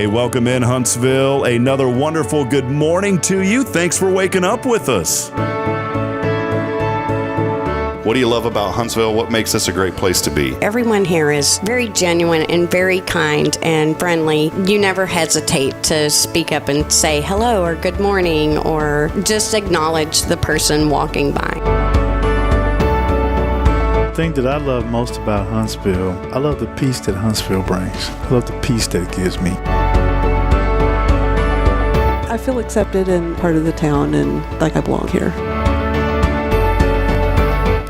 Hey, welcome in, Huntsville. Another wonderful good morning to you. Thanks for waking up with us. What do you love about Huntsville? What makes this a great place to be? Everyone here is very genuine and very kind and friendly. You never hesitate to speak up and say hello or good morning or just acknowledge the person walking by. The thing that I love most about Huntsville, I love the peace that Huntsville brings. I love the peace that it gives me. I feel accepted and part of the town and like I belong here.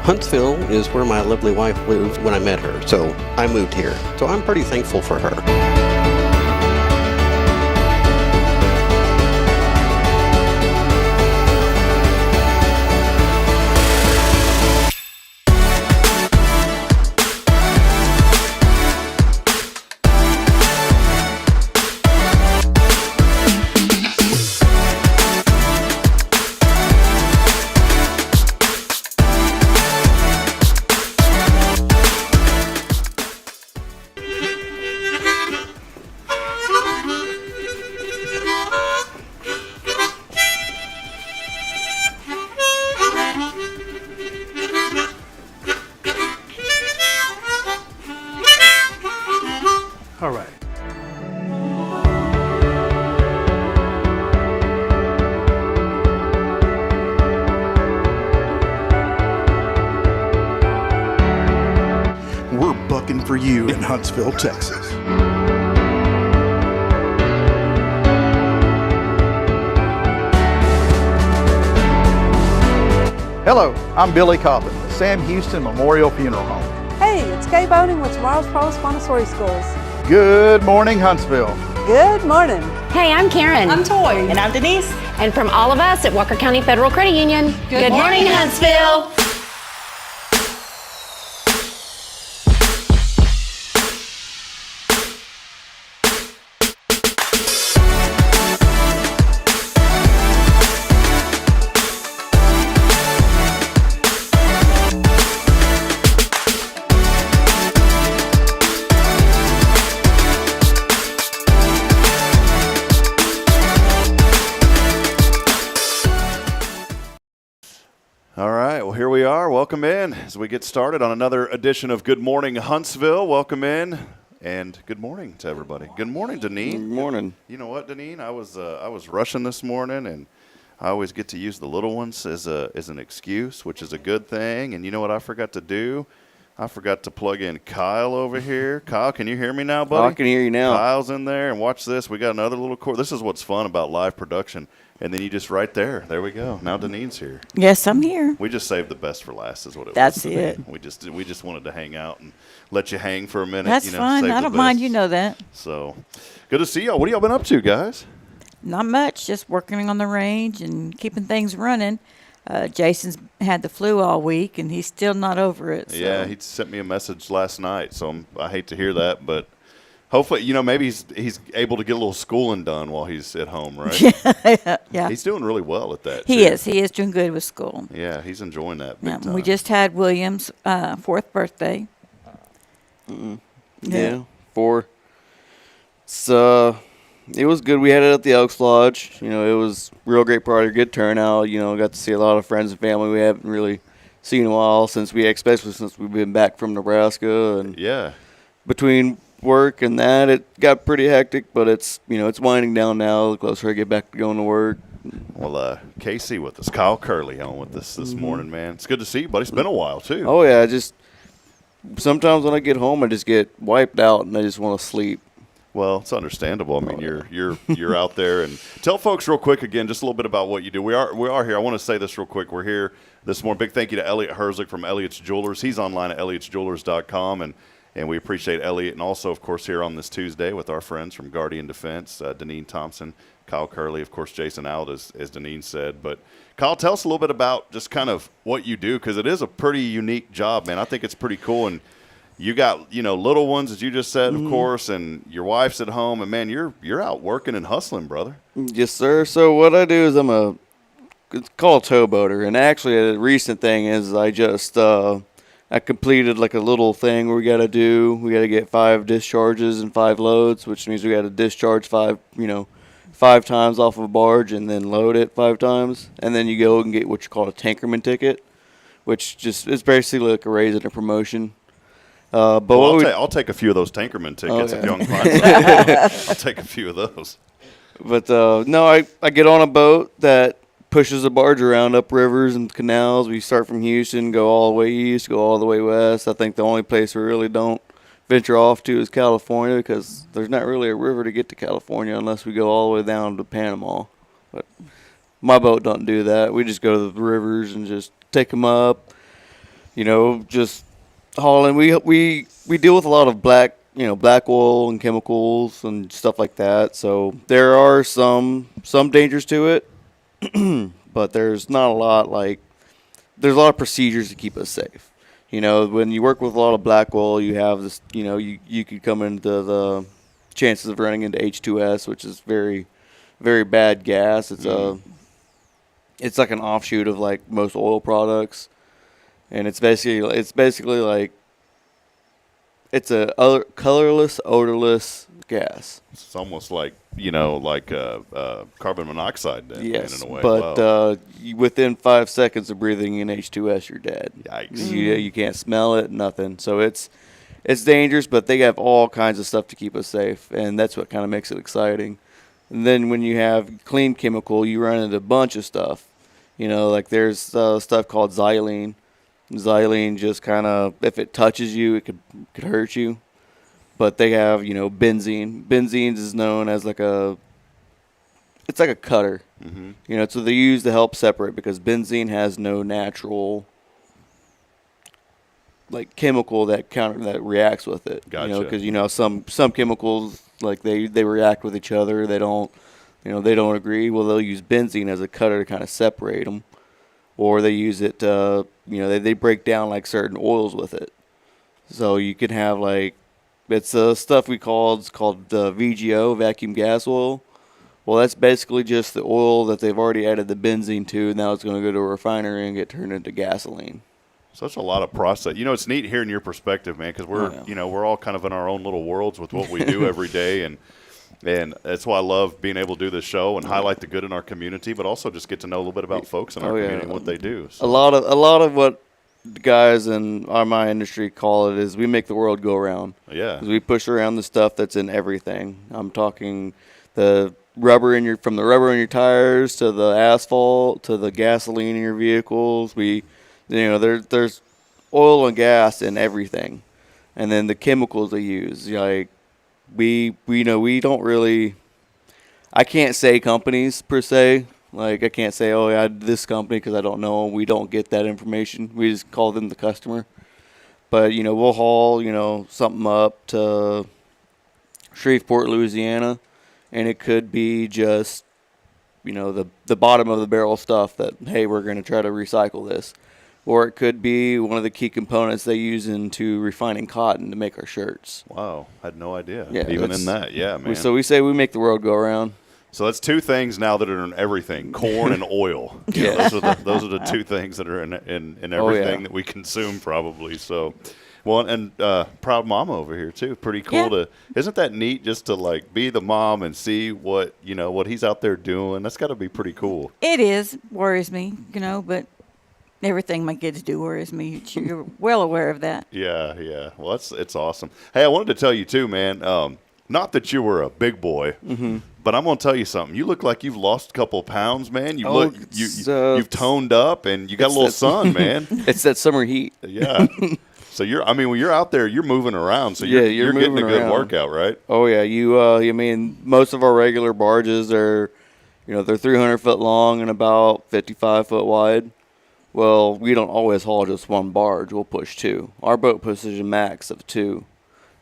Huntsville is where my lovely wife lived when I met her, so I moved here. So I'm pretty thankful for her. All right. We're bucking for you in Huntsville, Texas. Hello, I'm Billy Cobbin, the Sam Houston Memorial Funeral Home. Hey, it's Kay Bowden with Tomorrow's Promise Montessori Schools. Good morning, Huntsville. Good morning. Hey, I'm Karen. I'm Toy. And I'm Denise. And from all of us at Walker County Federal Credit Union, good morning, Huntsville. All right, well, here we are. Welcome in as we get started on another edition of Good Morning Huntsville. Welcome in, and good morning to everybody. Good morning, Deneen. Good morning. You know what, Deneen? I was rushing this morning, and I always get to use the little ones as an excuse, which is a good thing. And you know what I forgot to do? I forgot to plug in Kyle over here. Kyle, can you hear me now, buddy? I can hear you now. Kyle's in there, and watch this. We got another little cord. This is what's fun about live production. And then you just right there. There we go. Now Deneen's here. Yes, I'm here. We just saved the best for last is what it That's was. it. We just wanted to hang out and let you hang for a minute. That's fine. save I the don't mind. best. You know that. So good to see y'all. What have y'all been up to, guys? Not much. Just working on the range and keeping things running. Jason's had the flu all week, and he's still not over it. So. Yeah, he sent me a message last night, so I hate to hear that, but hopefully, maybe he's able to get a little schooling done while he's at home, right? Yeah. He's doing really well at that, He too. is. He is doing good with school. Yeah, he's enjoying that big time. We just had William's 4th birthday. Yeah, 4. So it was good. We had it at the Elks Lodge. It was a real great party, good turnout. Got to see a lot of friends and family we haven't really seen in a while especially since we've been back from Nebraska. And yeah. Between work and that, it got pretty hectic, but it's winding down now. The closer I get back to going to work. Well, Casey with us, Kyle Curley on with us this morning, man. It's good to see you, buddy. It's been a while too. Oh yeah, sometimes when I get home, I just get wiped out and I just want to sleep. Well, it's understandable. I mean, you're out there, and tell folks real quick again just a little bit about what you do. We are here. I want to say this real quick. We're here this morning. Big thank you to Elliot Herzlich from Elliot's Jewelers. He's online at elliotsjewelers.com, and we appreciate Elliot, and also, of course, here on this Tuesday with our friends from Guardian Defense, Deneen Thompson, Kyle Curley, of course, Jason Out, as Deneen said. But Kyle, tell us a little bit about just kind of what you do, because it is a pretty unique job, man. I think it's pretty cool, and you got, little ones, as you just said, of course, and your wife's at home, and man, you're out working and hustling, brother. Yes, sir. So what I do is it's called a towboater, and actually a recent thing is I just I completed like a little thing we got to do. We got to get 5 discharges and 5 loads, which means we got to discharge 5 times off of a barge and then load it 5 times. And then you go and get what you call a tankerman ticket, which just is basically like a raise and a promotion. But I'll take a few of those tankerman tickets if you can find some. I'll take a few of those. But no, I get on a boat that pushes a barge around up rivers and canals. We start from Houston, go all the way east, go all the way west. I think the only place we really don't venture off to is California, because there's not really a river to get to California unless we go all the way down to Panama. But my boat don't do that. We just go to the rivers and just take them up, just hauling. We deal with a lot of black oil and chemicals and stuff like that. So there are some dangers to it. But there's not a lot there's a lot of procedures to keep us safe. When you work with a lot of black oil, you have this, you could come into the chances of running into H2S, which is very, very bad gas. It's like an offshoot of like most oil products. And it's basically like, it's a colorless, odorless gas. It's almost like carbon monoxide then, yes, in a way. But wow. Within 5 seconds of breathing in H2S, you're dead. Yikes. You can't smell it, nothing. So it's dangerous, but they have all kinds of stuff to keep us safe, and that's what kind of makes it exciting. And then when you have clean chemical, you run into a bunch of stuff. Like there's stuff called xylene. Xylene just kind of, if it touches you, it could hurt you. But they have, benzene. Benzene is known as it's like a cutter. Mm-hmm. So they use to help separate, because benzene has no natural chemical that reacts with it. Gotcha. Because some chemicals they react with each other. They don't agree. Well, they'll use benzene as a cutter to kind of separate them, or they use it to they break down certain oils with it. So you can have it's stuff it's called VGO, vacuum gas oil. Well, that's basically just the oil that they've already added the benzene to. Now it's going to go to a refinery and get turned into gasoline. So that's a lot of process. It's neat hearing your perspective, man, because we're all kind of in our own little worlds with what we do every day, and that's why I love being able to do this show and highlight the good in our community, but also just get to know a little bit about folks in our community and what they do. So. A lot of what the guys in my industry call it is we make the world go around. Yeah. 'Cause we push around the stuff that's in everything. I'm talking the rubber from the rubber in your tires to the asphalt to the gasoline in your vehicles. There's oil and gas in everything, and then the chemicals they use. We don't really. I can't say companies per se. I can't say, oh, yeah, this company, because I don't know. We don't get that information. We just call them the customer. But, we'll haul, something up to Shreveport, Louisiana, and it could be just, the bottom of the barrel stuff that, hey, we're going to try to recycle this. Or it could be one of the key components they use into refining cotton to make our shirts. Wow, I had no idea. Yeah, even in that, yeah, man. So we say we make the world go around. So that's 2 things now that are in everything: corn and oil. Yeah. Those are the 2 things that are in everything that we consume, probably. So, well, and proud mama over here too. Pretty cool isn't that neat? Just to be the mom and see what he's out there doing. That's got to be pretty cool. It is. Worries me, but everything my kids do worries me. You're well aware of that. Yeah. Well, it's awesome. Hey, I wanted to tell you too, man. Not that you were a big boy, but I'm gonna tell you something. You look like you've lost a couple of pounds, man. You've toned up, and you got a little sun, man. It's that summer heat. Yeah. So when you're out there, you're moving around. So you're getting a good workout, right? Oh yeah. Most of our regular barges are, they're 300 foot long and about 55 foot wide. Well, we don't always haul just one barge. We'll push 2. Our boat pushes a max of 2.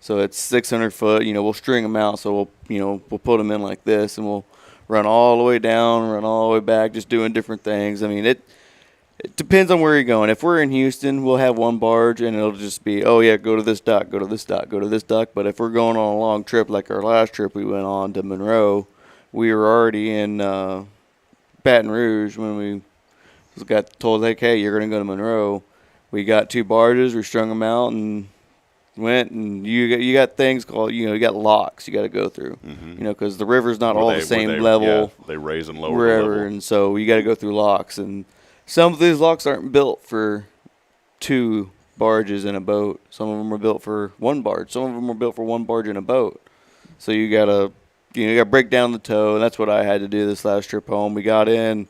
So it's 600 foot. We'll string them out. So we'll put them in like this, and we'll run all the way down, run all the way back, just doing different things. It depends on where you're going. If we're in Houston, we'll have one barge, and it'll just be, oh yeah, go to this dock, go to this dock, go to this dock. But if we're going on a long trip, like our last trip we went on to Monroe, we were already in Baton Rouge when we got told, like, hey, you're going to go to Monroe. we got 2 barges, we strung them out and went, and you got things called, you got locks you got to go through, because the river's not all the same level. Yeah, they raise and lower wherever, the level. and so you got to go through locks, and some of these locks aren't built for 2 barges in a boat. Some of them are built for 1 barge. Some of them are built for 1 barge in a boat. So you gotta break down the tow, and that's what I had to do this last trip home. We got in.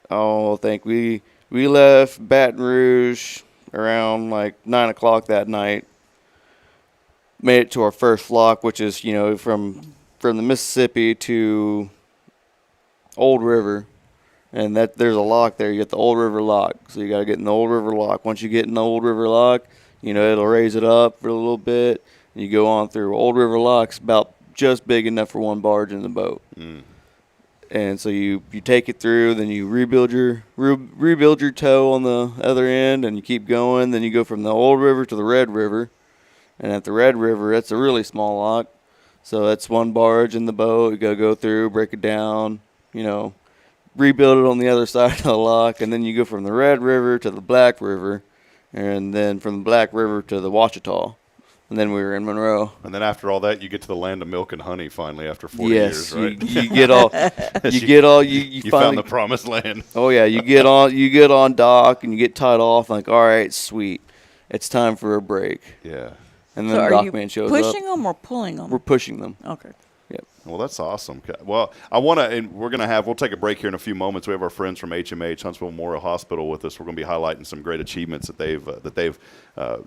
I think we left Baton Rouge around like 9 o'clock that night. Made it to our first lock, which is from the Mississippi to Old River, and that there's a lock there. You get the Old River lock, so you got to get in the Old River lock. Once you get in the Old River lock, it'll raise it up for a little bit, and you go on through. Old River lock's about just big enough for 1 barge in the boat. And so you take it through, then you rebuild your tow on the other end, and you keep going. Then you go from the Old River to the Red River, and at the Red River, that's a really small lock. So that's 1 barge in the boat. You got to go through, break it down, rebuild it on the other side of the lock, and then you go from the Red River to the Black River, and then from the Black River to the Ouachita. And then we were in Monroe. And then after all that, you get to the land of milk and honey finally after 40 years, right? you get all, you finally found the promised land. Oh yeah, you get on dock and you get tied off. Like, all right, sweet, it's time for a break. Yeah. And then So the are dockman you shows up. pushing them or pulling them? We're pushing them. Okay. Yep. Well, that's awesome. Well, I want to, and we'll take a break here in a few moments. We have our friends from HMH, Huntsville Memorial Hospital, with us. We're going to be highlighting some great achievements that they've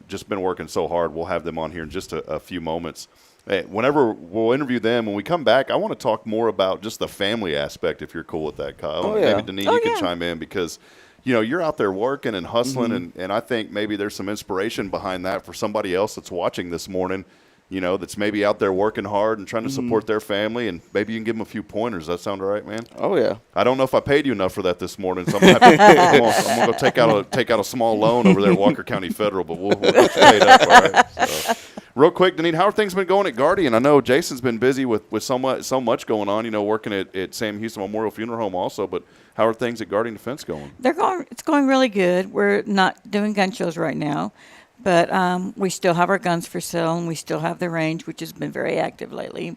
just been working so hard. We'll have them on here in just a few moments. Whenever we'll interview them, when we come back, I want to talk more about just the family aspect, if you're cool with that, Kyle. Oh, yeah. Maybe Denise, you can chime in, because you're out there working and hustling, and I think maybe there's some inspiration behind that for somebody else that's watching this morning, that's maybe out there working hard and trying to support their family, and maybe you can give them a few pointers. Does that sound all right, man? Oh, yeah. I don't know if I paid you enough for that this morning, so I'm going to go take out a small loan over there at Walker County Federal, but we'll get you paid up, all right? So, real quick, Denise, how are things been going at Guardian? I know Jason's been busy with so much going on, working at Sam Houston Memorial Funeral Home also, but how are things at Guardian Defense going? It's going really good. We're not doing gun shows right now, but we still have our guns for sale, and we still have the range, which has been very active lately,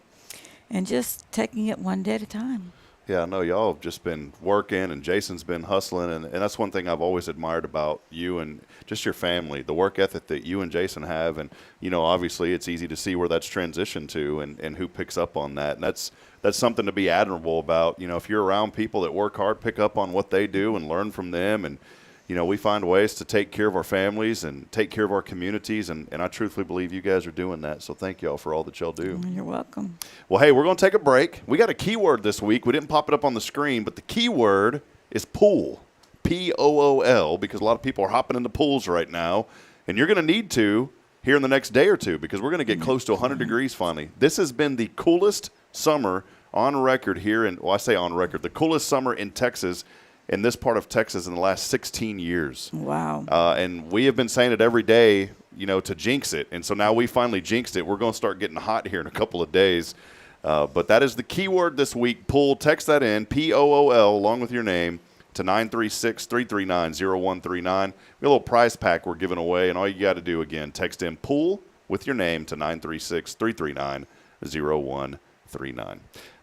and just taking it one day at a time. Yeah, I know y'all have just been working, and Jason's been hustling, and that's one thing I've always admired about you and just your family, the work ethic that you and Jason have, and obviously it's easy to see where that's transitioned to, and who picks up on that, and that's something to be admirable about. If you're around people that work hard, pick up on what they do and learn from them, and we find ways to take care of our families and take care of our communities, and I truthfully believe you guys are doing that. So thank y'all for all that y'all do. You're welcome. Well, hey, we're going to take a break. We got a keyword this week. We didn't pop it up on the screen, but the keyword is pool, P-O-O-L, because a lot of people are hopping into pools right now, and you're going to need to here in the next day or two, because we're going to get close to 100 degrees finally. This has been the coolest summer on record here, I say on record, the coolest summer in Texas, in this part of Texas, in the last 16 years. Wow. And we have been saying it every day, to jinx it. And so now we finally jinxed it. We're going to start getting hot here in a couple of days. But that is the keyword this week, pool. Text that in, P-O-O-L, along with your name, to 936-339-0139. We have a little prize pack we're giving away, and all you got to do, again, text in pool with your name to 936-339-0139.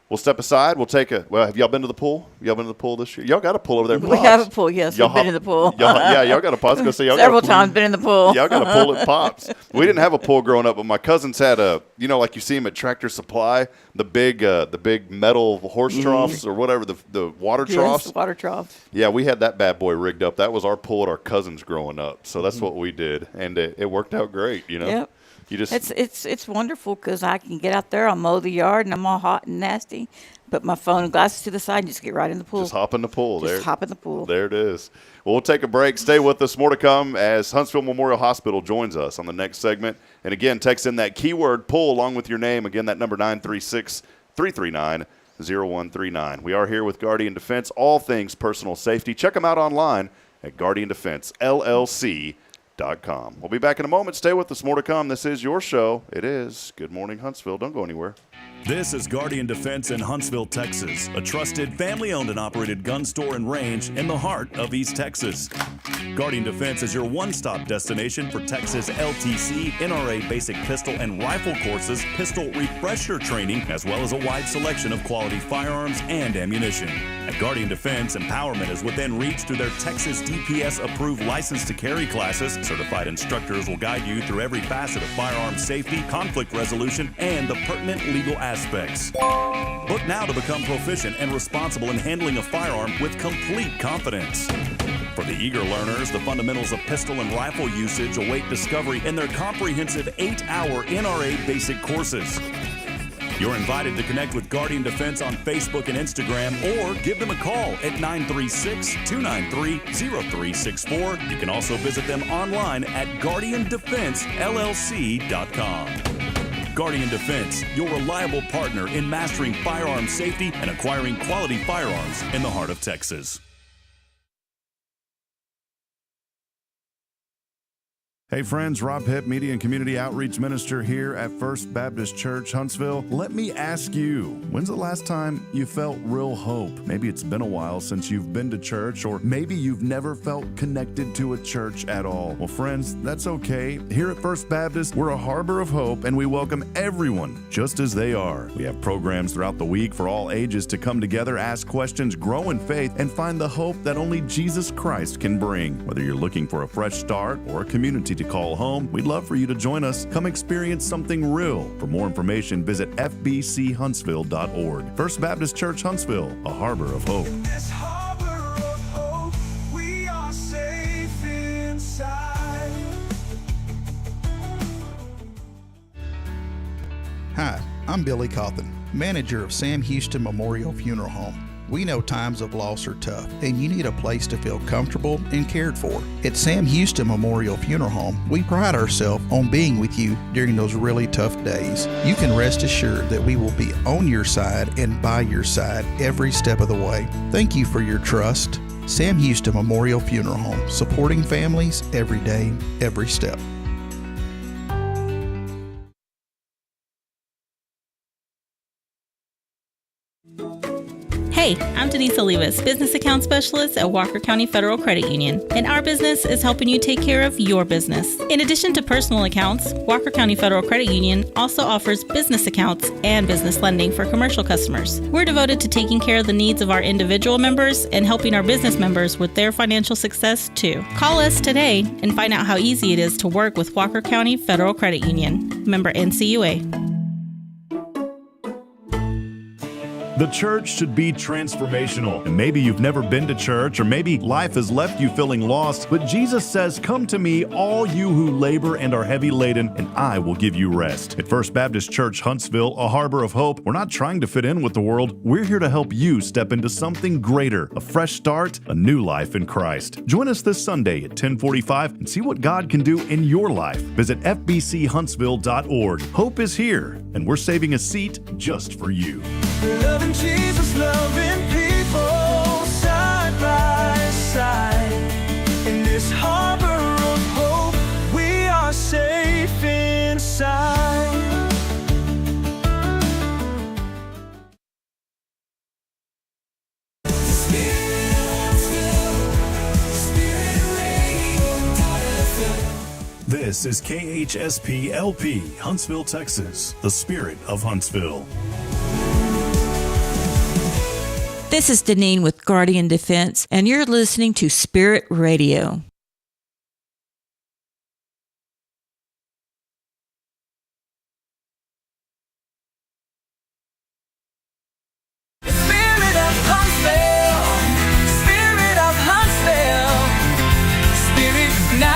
We'll step aside. We'll take have y'all been to the pool? Y'all been to the pool this year? Y'all got a pool over there. We have a pool, yes. We've been in the pool. Y'all got a pool. I was going to say, y'all several got a pool. times been in the pool. Y'all got a pool at Pops. We didn't have a pool growing up, but my cousins had like you see them at Tractor Supply, the big metal horse troughs or whatever, the water troughs. Yes, water troughs. Yeah, we had that bad boy rigged up. That was our pool at our cousins growing up. So that's what we did, and it worked out great. Yep. You just it's wonderful because I can get out there, I'll mow the yard, and I'm all hot and nasty. Put my phone and glasses to the side and just get right in the pool. Just hop in the pool. Hop in the pool. There it is. Well, we'll take a break. Stay with us. More to come as Huntsville Memorial Hospital joins us on the next segment. And again, text in that keyword pool along with your name. Again, that number 936-339-0139. We are here with Guardian Defense, all things personal safety. Check them out online at GuardianDefenseLLC.com. We'll be back in a moment. Stay with us. More to come. This is your show. It is Good Morning Huntsville. Don't go anywhere. This is Guardian Defense in Huntsville, Texas, a trusted family-owned and operated gun store and range in the heart of East Texas. Guardian Defense is your one-stop destination for Texas LTC, NRA basic pistol and rifle courses, pistol refresher training, as well as a wide selection of quality firearms and ammunition. At Guardian Defense, empowerment is within reach through their Texas DPS-approved license to carry classes. Certified instructors will guide you through every facet of firearm safety, conflict resolution, and the pertinent legal aspects. Book now to become proficient and responsible in handling a firearm with complete confidence. For the eager learners, the fundamentals of pistol and rifle usage await discovery in their comprehensive 8-hour NRA basic courses. You're invited to connect with Guardian Defense on Facebook and Instagram, or give them a call at 936-293-0364. You can also visit them online at guardiandefensellc.com. Guardian Defense, your reliable partner in mastering firearm safety and acquiring quality firearms in the heart of Texas. Hey friends, Rob Hipp, Media and Community Outreach Minister here at First Baptist Church, Huntsville. Let me ask you, when's the last time you felt real hope? Maybe it's been a while since you've been to church, or maybe you've never felt connected to a church at all. Well, friends, that's okay. Here at First Baptist, we're a harbor of hope, and we welcome everyone just as they are. We have programs throughout the week for all ages to come together, ask questions, grow in faith, and find the hope that only Jesus Christ can bring. Whether you're looking for a fresh start or a community to call home, we'd love for you to join us. Come experience something real. For more information, visit fbchuntsville.org. First Baptist Church, Huntsville, a harbor of hope. In this harbor of hope, we are safe inside. Hi, I'm Billy Cawthon, manager of Sam Houston Memorial Funeral Home. We know times of loss are tough, and you need a place to feel comfortable and cared for. At Sam Houston Memorial Funeral Home, we pride ourselves on being with you during those really tough days. You can rest assured that we will be on your side and by your side every step of the way. Thank you for your trust. Sam Houston Memorial Funeral Home, supporting families every day, every step. Hey, I'm Denise Olivas, Business Account Specialist at Walker County Federal Credit Union, and our business is helping you take care of your business. In addition to personal accounts, Walker County Federal Credit Union also offers business accounts and business lending for commercial customers. We're devoted to taking care of the needs of our individual members and helping our business members with their financial success too. Call us today and find out how easy it is to work with Walker County Federal Credit Union. Member NCUA. The church should be transformational. And maybe you've never been to church, or maybe life has left you feeling lost, but Jesus says, "Come to me, all you who labor and are heavy laden, and I will give you rest." At First Baptist Church, Huntsville, a harbor of hope, we're not trying to fit in with the world. We're here to help you step into something greater, a fresh start, a new life in Christ. Join us this Sunday at 10:45 and see what God can do in your life. Visit fbchuntsville.org. Hope is here, and we're saving a seat just for you. Loving Jesus, loving people side by side. In this harbor of hope, we are safe inside. This is KHSP-LP, Huntsville, Texas, the spirit of Huntsville. This is Deneen with Guardian Defense, and you're listening to Spirit Radio. Spirit of Huntsville, Spirit of Huntsville, Spirit 94.3.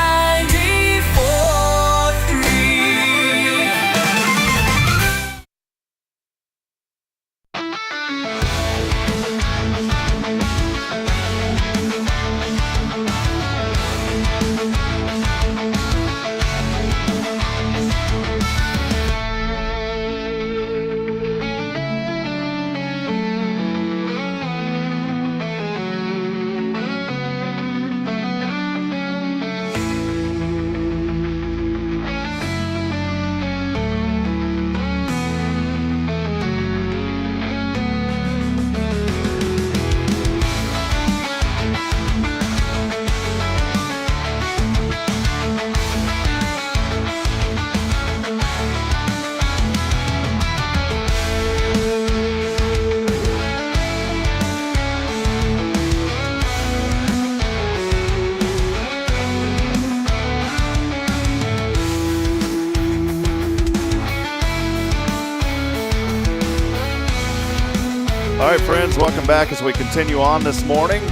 right, friends, welcome back as we continue on this morning.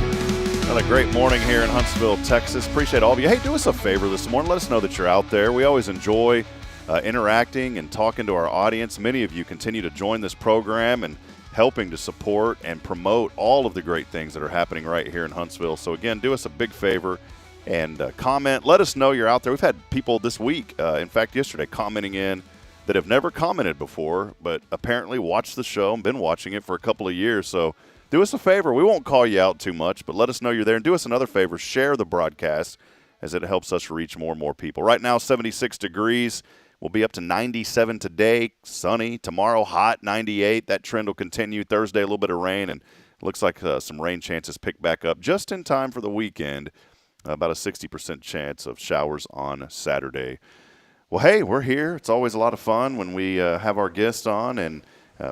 Another great morning here in Huntsville, Texas. Appreciate all of you. Hey, do us a favor this morning. Let us know that you're out there. We always enjoy interacting and talking to our audience. Many of you continue to join this program and helping to support and promote all of the great things that are happening right here in Huntsville. So, again, do us a big favor and comment. Let us know you're out there. We've had people this week, in fact, yesterday, commenting in that have never commented before, but apparently watched the show and been watching it for a couple of years. So do us a favor. We won't call you out too much, but let us know you're there. And do us another favor. Share the broadcast as it helps us reach more and more people. Right now, 76 degrees. We'll be up to 97 today. Sunny. Tomorrow, hot, 98. That trend will continue. Thursday, a little bit of rain, and it looks like some rain chances pick back up just in time for the weekend. About a 60% chance of showers on Saturday. Well, hey, we're here. It's always a lot of fun when we have our guests on, and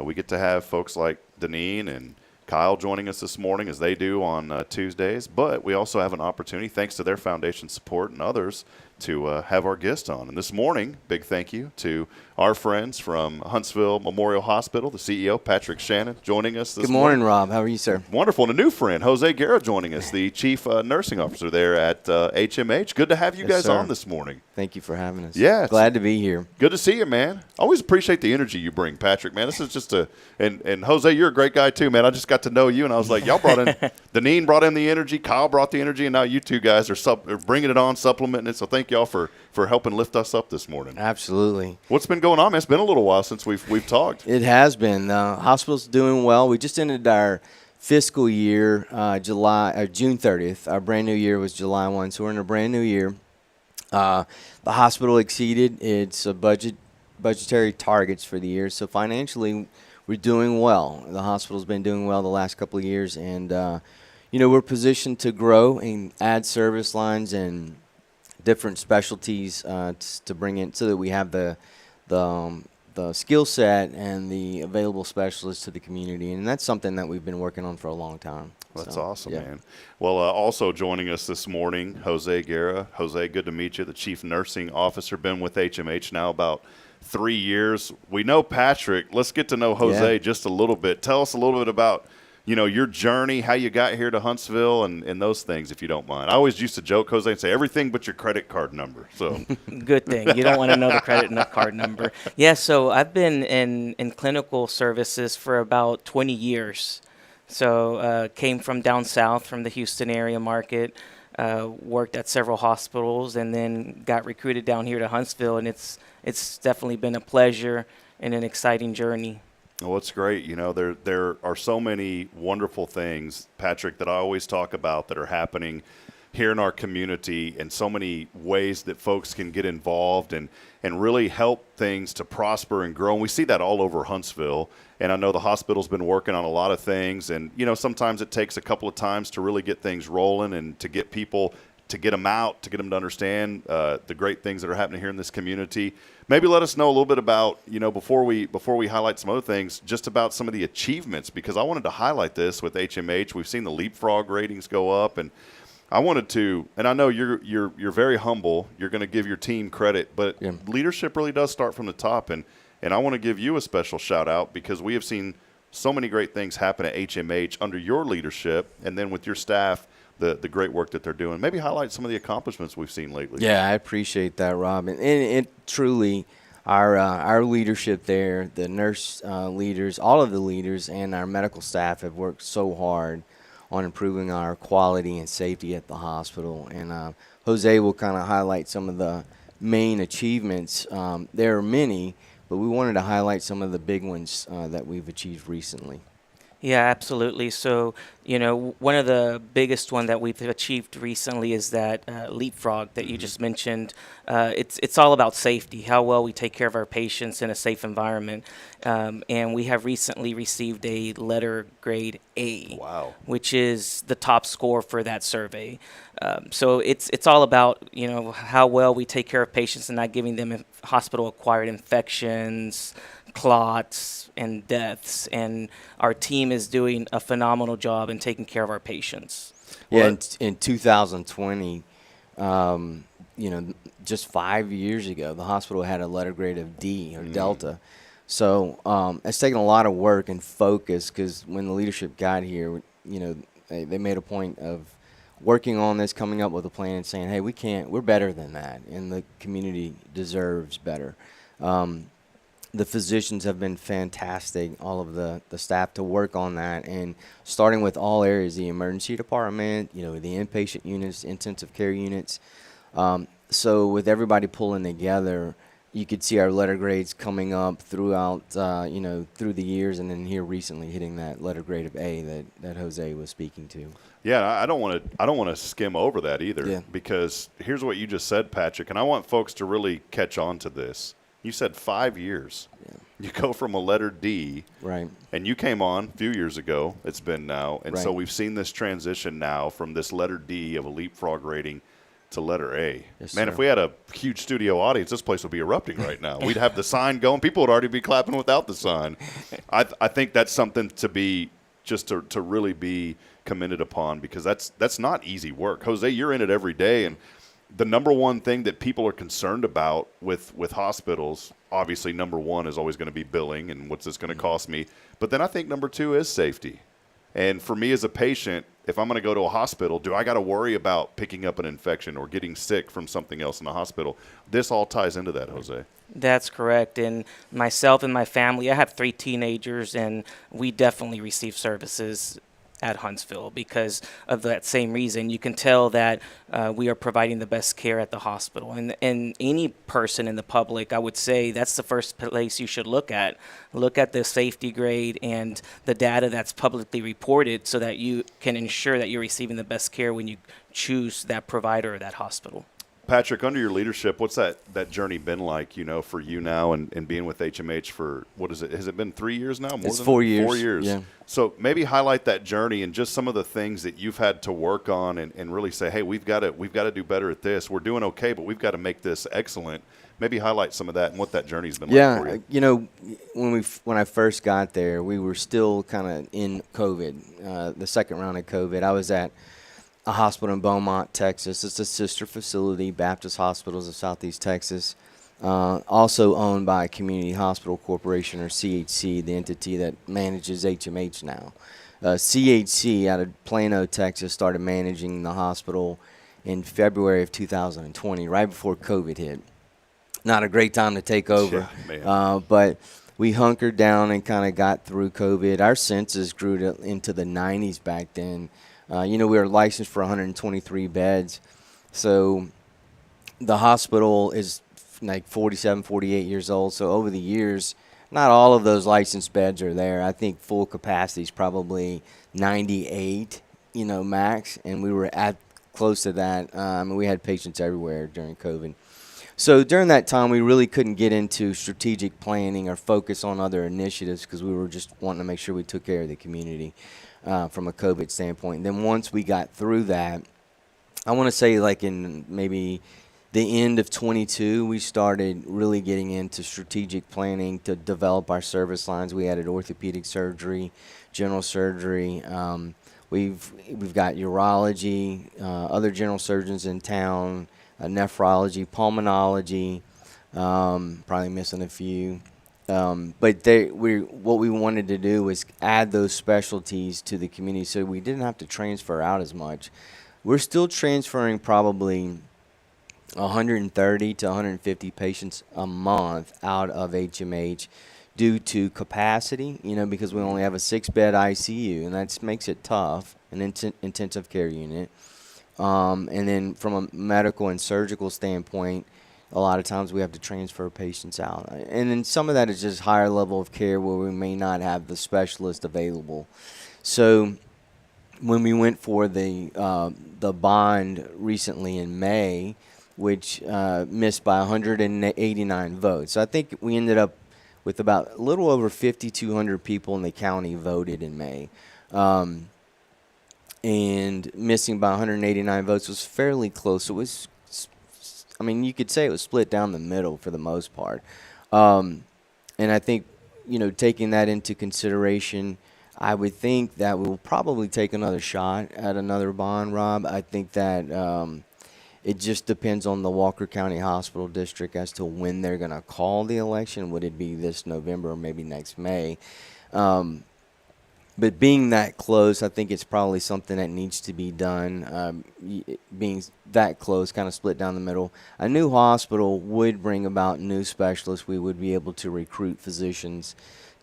we get to have folks like Deneen and Kyle joining us this morning, as they do on Tuesdays. But we also have an opportunity, thanks to their foundation support and others, to have our guest on. And this morning, big thank you to our friends from Huntsville Memorial Hospital, the CEO, Patrick Shannon, joining us this morning. Good morning, Rob. How are you, sir? Wonderful. And a new friend, Jose Guerra, joining us, the Chief Nursing Officer there at HMH. Good to have you guys on this morning. Thank you for having us. Yeah. Glad to be here. Good to see you, man. Always appreciate the energy you bring, Patrick, man. This is just and Jose, you're a great guy too, man. I just got to know you, and I was like, y'all brought in, Deneen brought in the energy, Kyle brought the energy, and now you two guys are bringing it on, supplementing it. So thank y'all for helping lift us up this morning. Absolutely. What's been going on, man? It's been a little while since we've talked. It has been. The hospital's doing well. We just ended our fiscal year June 30th. Our brand new year was July 1, so we're in a brand new year. The hospital exceeded its budgetary targets for the year, so financially we're doing well. The hospital's been doing well the last couple of years, and we're positioned to grow and add service lines and different specialties to bring in, so that we have the skill set and the available specialists to the community, and that's something that we've been working on for a long time. That's awesome, man. Well, also joining us this morning, Jose Guerra. Jose, good to meet you, the Chief Nursing Officer. Been with HMH now about 3 years. We know Patrick. Let's get to know Jose just a little bit. Tell us a little bit about your journey, how you got here to Huntsville, and those things, if you don't mind. I always used to joke, Jose, and say everything but your credit card number. So good thing. You don't want to know the credit card number. Yeah, so I've been in clinical services for about 20 years. So came from down south, from the Houston area market, worked at several hospitals, and then got recruited down here to Huntsville, and it's definitely been a pleasure and an exciting journey. Well, it's great. There are so many wonderful things, Patrick, that I always talk about that are happening here in our community, and so many ways that folks can get involved and really help things to prosper and grow. And we see that all over Huntsville. And I know the hospital's been working on a lot of things. And, sometimes it takes a couple of times to really get things rolling and to get people, to get them out, to get them to understand the great things that are happening here in this community. Maybe let us know a little bit about, before we highlight some other things, just about some of the achievements, because I wanted to highlight this with HMH. We've seen the leapfrog ratings go up, and I wanted to, and I know you're very humble. You're going to give your team credit, but leadership really does start from the top, and I want to give you a special shout out, because we have seen so many great things happen at HMH under your leadership, and then with your staff, the great work that they're doing. Maybe highlight some of the accomplishments we've seen lately. Yeah, I appreciate that, Rob. And it truly, our leadership there, the nurse leaders, all of the leaders, and our medical staff have worked so hard on improving our quality and safety at the hospital. And Jose will kind of highlight some of the main achievements. There are many, but we wanted to highlight some of the big ones that we've achieved recently. Yeah, absolutely. So, one of the biggest one that we've achieved recently is that leapfrog that you just mentioned. It's all about safety, how well we take care of our patients in a safe environment. And we have recently received a letter grade A, which is the top score for that survey. So it's all about, how well we take care of patients and not giving them hospital-acquired infections, clots, and deaths, and our team is doing a phenomenal job in taking care of our patients. Yeah, in 2020, just 5 years ago, the hospital had a letter grade of D, or Delta, So it's taken a lot of work and focus because when the leadership got here, they made a point of working on this, coming up with a plan and saying, hey, we're better than that, and the community deserves better. The physicians have been fantastic, all of the staff to work on that, and starting with all areas, the emergency department, the inpatient units, intensive care units. So with everybody pulling together, you could see our letter grades coming up throughout, through the years, and then here recently hitting that letter grade of A that Jose was speaking to. Yeah, I don't want to skim over that either, because here's what you just said, Patrick, and I want folks to really catch on to this. You said 5 years. Yeah. You go from a letter D, right? And you came on a few years ago. It's been now, and so we've seen this transition now from this letter D of a leapfrog rating to letter A. Yes, man, sir. if we had a huge studio audience, this place would be erupting right now. We'd have the sign going. People would already be clapping without the sign. I think that's something to be just to really be commended upon, because that's not easy work. Jose, you're in it every day, and the number one thing that people are concerned about with hospitals, obviously number one is always going to be billing and what's this going to cost me. But then I think number two is safety. And for me as a patient, if I'm going to go to a hospital, do I got to worry about picking up an infection or getting sick from something else in the hospital? This all ties into that, Jose. That's correct. And myself and my family, I have 3 teenagers, and we definitely receive services at Huntsville because of that same reason. You can tell that we are providing the best care at the hospital. And any person in the public, I would say that's the first place you should look at. Look at the safety grade and the data that's publicly reported so that you can ensure that you're receiving the best care when you choose that provider or that hospital. Patrick, under your leadership, what's that journey been like, for you now and being with HMH for, what is it? Has it been 3 years now? It's 4 years. 4 years. Yeah. So maybe highlight that journey and just some of the things that you've had to work on and really say, hey, we've got to do better at this. We're doing okay, but we've got to make this excellent. Maybe highlight some of that and what that journey's been like for you. When I first got there, we were still kind of in COVID, the second round of COVID. I was at a hospital in Beaumont, Texas. It's a sister facility, Baptist Hospitals of Southeast Texas, also owned by Community Hospital Corporation, or CHC, the entity that manages HMH now. CHC out of Plano, Texas, started managing the hospital in February of 2020, right before COVID hit. Not a great time to take over, but we hunkered down and kind of got through COVID. Our census grew into the 90s back then. We were licensed for 123 beds. So the hospital is like 47, 48 years old. So over the years, not all of those licensed beds are there. I think full capacity is probably 98, max. And we were at close to that. We had patients everywhere during COVID. So during that time, we really couldn't get into strategic planning or focus on other initiatives because we were just wanting to make sure we took care of the community. From a COVID standpoint. And then once we got through that, I want to say like in maybe the end of 22, we started really getting into strategic planning to develop our service lines. We added orthopedic surgery, general surgery. We've got urology, other general surgeons in town, nephrology, pulmonology, probably missing a few. But what we wanted to do was add those specialties to the community so we didn't have to transfer out as much. We're still transferring probably 130 to 150 patients a month out of HMH due to capacity, because we only have a 6-bed ICU, and that makes it tough, an intensive care unit. And then from a medical and surgical standpoint, a lot of times we have to transfer patients out. And then some of that is just higher level of care where we may not have the specialist available. So when we went for the bond recently in May, which missed by 189 votes. So I think we ended up with about a little over 5,200 people in the county voted in May. And missing by 189 votes was fairly close. It was, you could say it was split down the middle for the most part. And I think, taking that into consideration, I would think that we'll probably take another shot at another bond, Rob. I think that It just depends on the Walker County Hospital District as to when they're going to call the election. Would it be this November or maybe next May? But being that close, I think it's probably something that needs to be done. Being that close, kind of split down the middle. A new hospital would bring about new specialists. We would be able to recruit physicians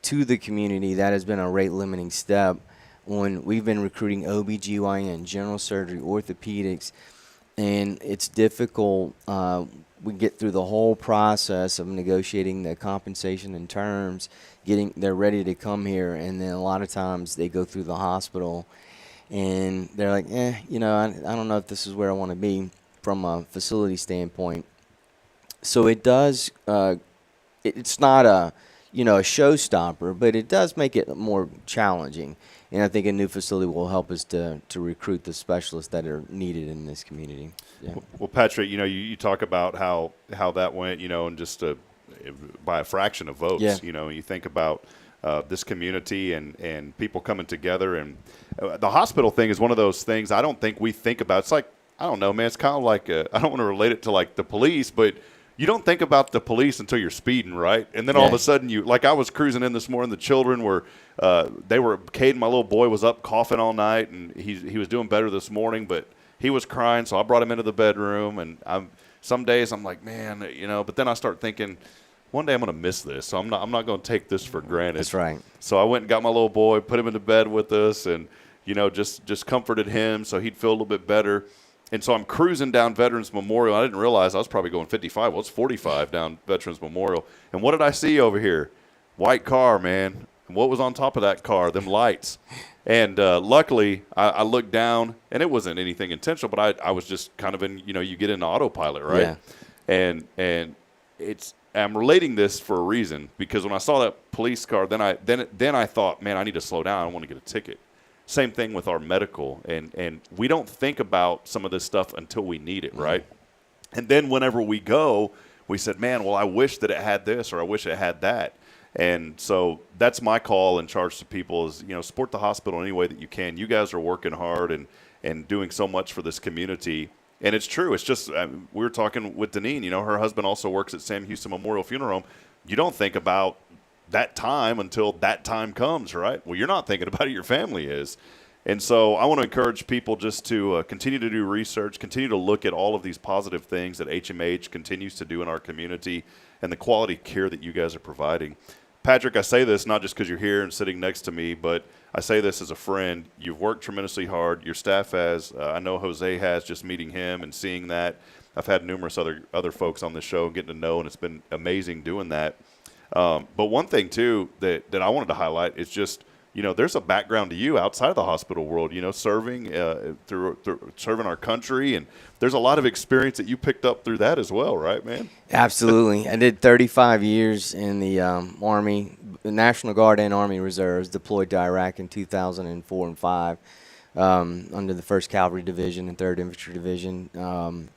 to the community. That has been a rate-limiting step when we've been recruiting OBGYN, general surgery, orthopedics, and it's difficult. We get through the whole process of negotiating the compensation and terms, they're ready to come here, and then a lot of times they go through the hospital and they're like, I don't know if this is where I want to be from a facility standpoint. So it does, it's not a showstopper, but it does make it more challenging. And I think a new facility will help us to recruit the specialists that are needed in this community. Yeah. Well, Patrick, you talk about how that went, and just by a fraction of votes. Yeah. You think about this community and people coming together. And the hospital thing is one of those things I don't think we think about. It's like, I don't know, man, it's kind of like, I don't want to relate it to like the police, but you don't think about the police until you're speeding, right? And then all of a sudden I was cruising in this morning, the children were, Caden, my little boy, was up coughing all night, and he was doing better this morning, but he was crying, so I brought him into the bedroom, and some days I'm like, man, but then I start thinking, one day I'm going to miss this, so I'm not going to take this for granted. That's right. So I went and got my little boy, put him into bed with us, and, just comforted him so he'd feel a little bit better. And so I'm cruising down Veterans Memorial. I didn't realize I was probably going 55. Well, it's 45 down Veterans Memorial. And what did I see over here? White car, man. And what was on top of that car? Them lights. And luckily, I looked down, and it wasn't anything intentional, but I was just kind of in, you get into autopilot, right? Yeah. And I'm relating this for a reason, because when I saw that police car, then I thought, man, I need to slow down. I don't want to get a ticket. Same thing with our medical, and we don't think about some of this stuff until we need it, right? And then whenever we go, we said, man, well, I wish that it had this, or I wish it had that. And so that's my call and charge to people is, support the hospital any way that you can. You guys are working hard and doing so much for this community. And it's true. It's just we were talking with Deneen, her husband also works at Sam Houston Memorial Funeral Home. You don't think about that time until that time comes, right? Well, you're not thinking about it, your family is. And so I want to encourage people just to continue to do research, continue to look at all of these positive things that HMH continues to do in our community and the quality care that you guys are providing. Patrick, I say this not just because you're here and sitting next to me, but I say this as a friend. You've worked tremendously hard. Your staff has. I know Jose has, just meeting him and seeing that. I've had numerous other folks on the show and getting to know, and it's been amazing doing that. But one thing, too, that I wanted to highlight is just, there's a background to you outside of the hospital world, serving through serving our country. And there's a lot of experience that you picked up through that as well, right, man? Absolutely. I did 35 years in the Army, the National Guard and Army Reserves, deployed to Iraq in 2004 and 5 under the 1st Cavalry Division and 3rd Infantry Division.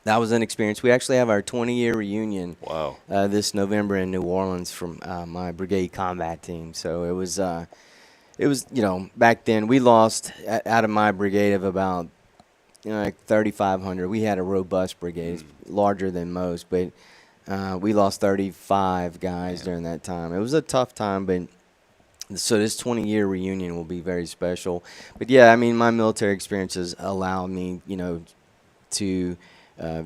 That was an experience. We actually have our 20-year reunion this November in New Orleans from my brigade combat team. So it was back then we lost out of my brigade of about like 3,500. We had a robust brigade, larger than most, but we lost 35 guys during that time. It was a tough time, but so this 20-year reunion will be very special. But yeah, I mean, my military experiences allow me, to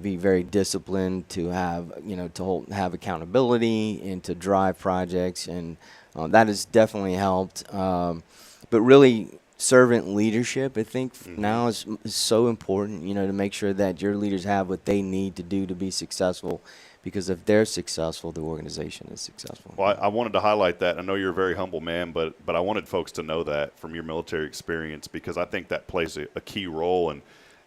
be very disciplined, to have have accountability and to drive projects, and that has definitely helped. But really, servant leadership, I think, now is so important. To make sure that your leaders have what they need to do to be successful, because if they're successful, the organization is successful. Well, I wanted to highlight that. I know you're a very humble man, but I wanted folks to know that from your military experience, because I think that plays a key role.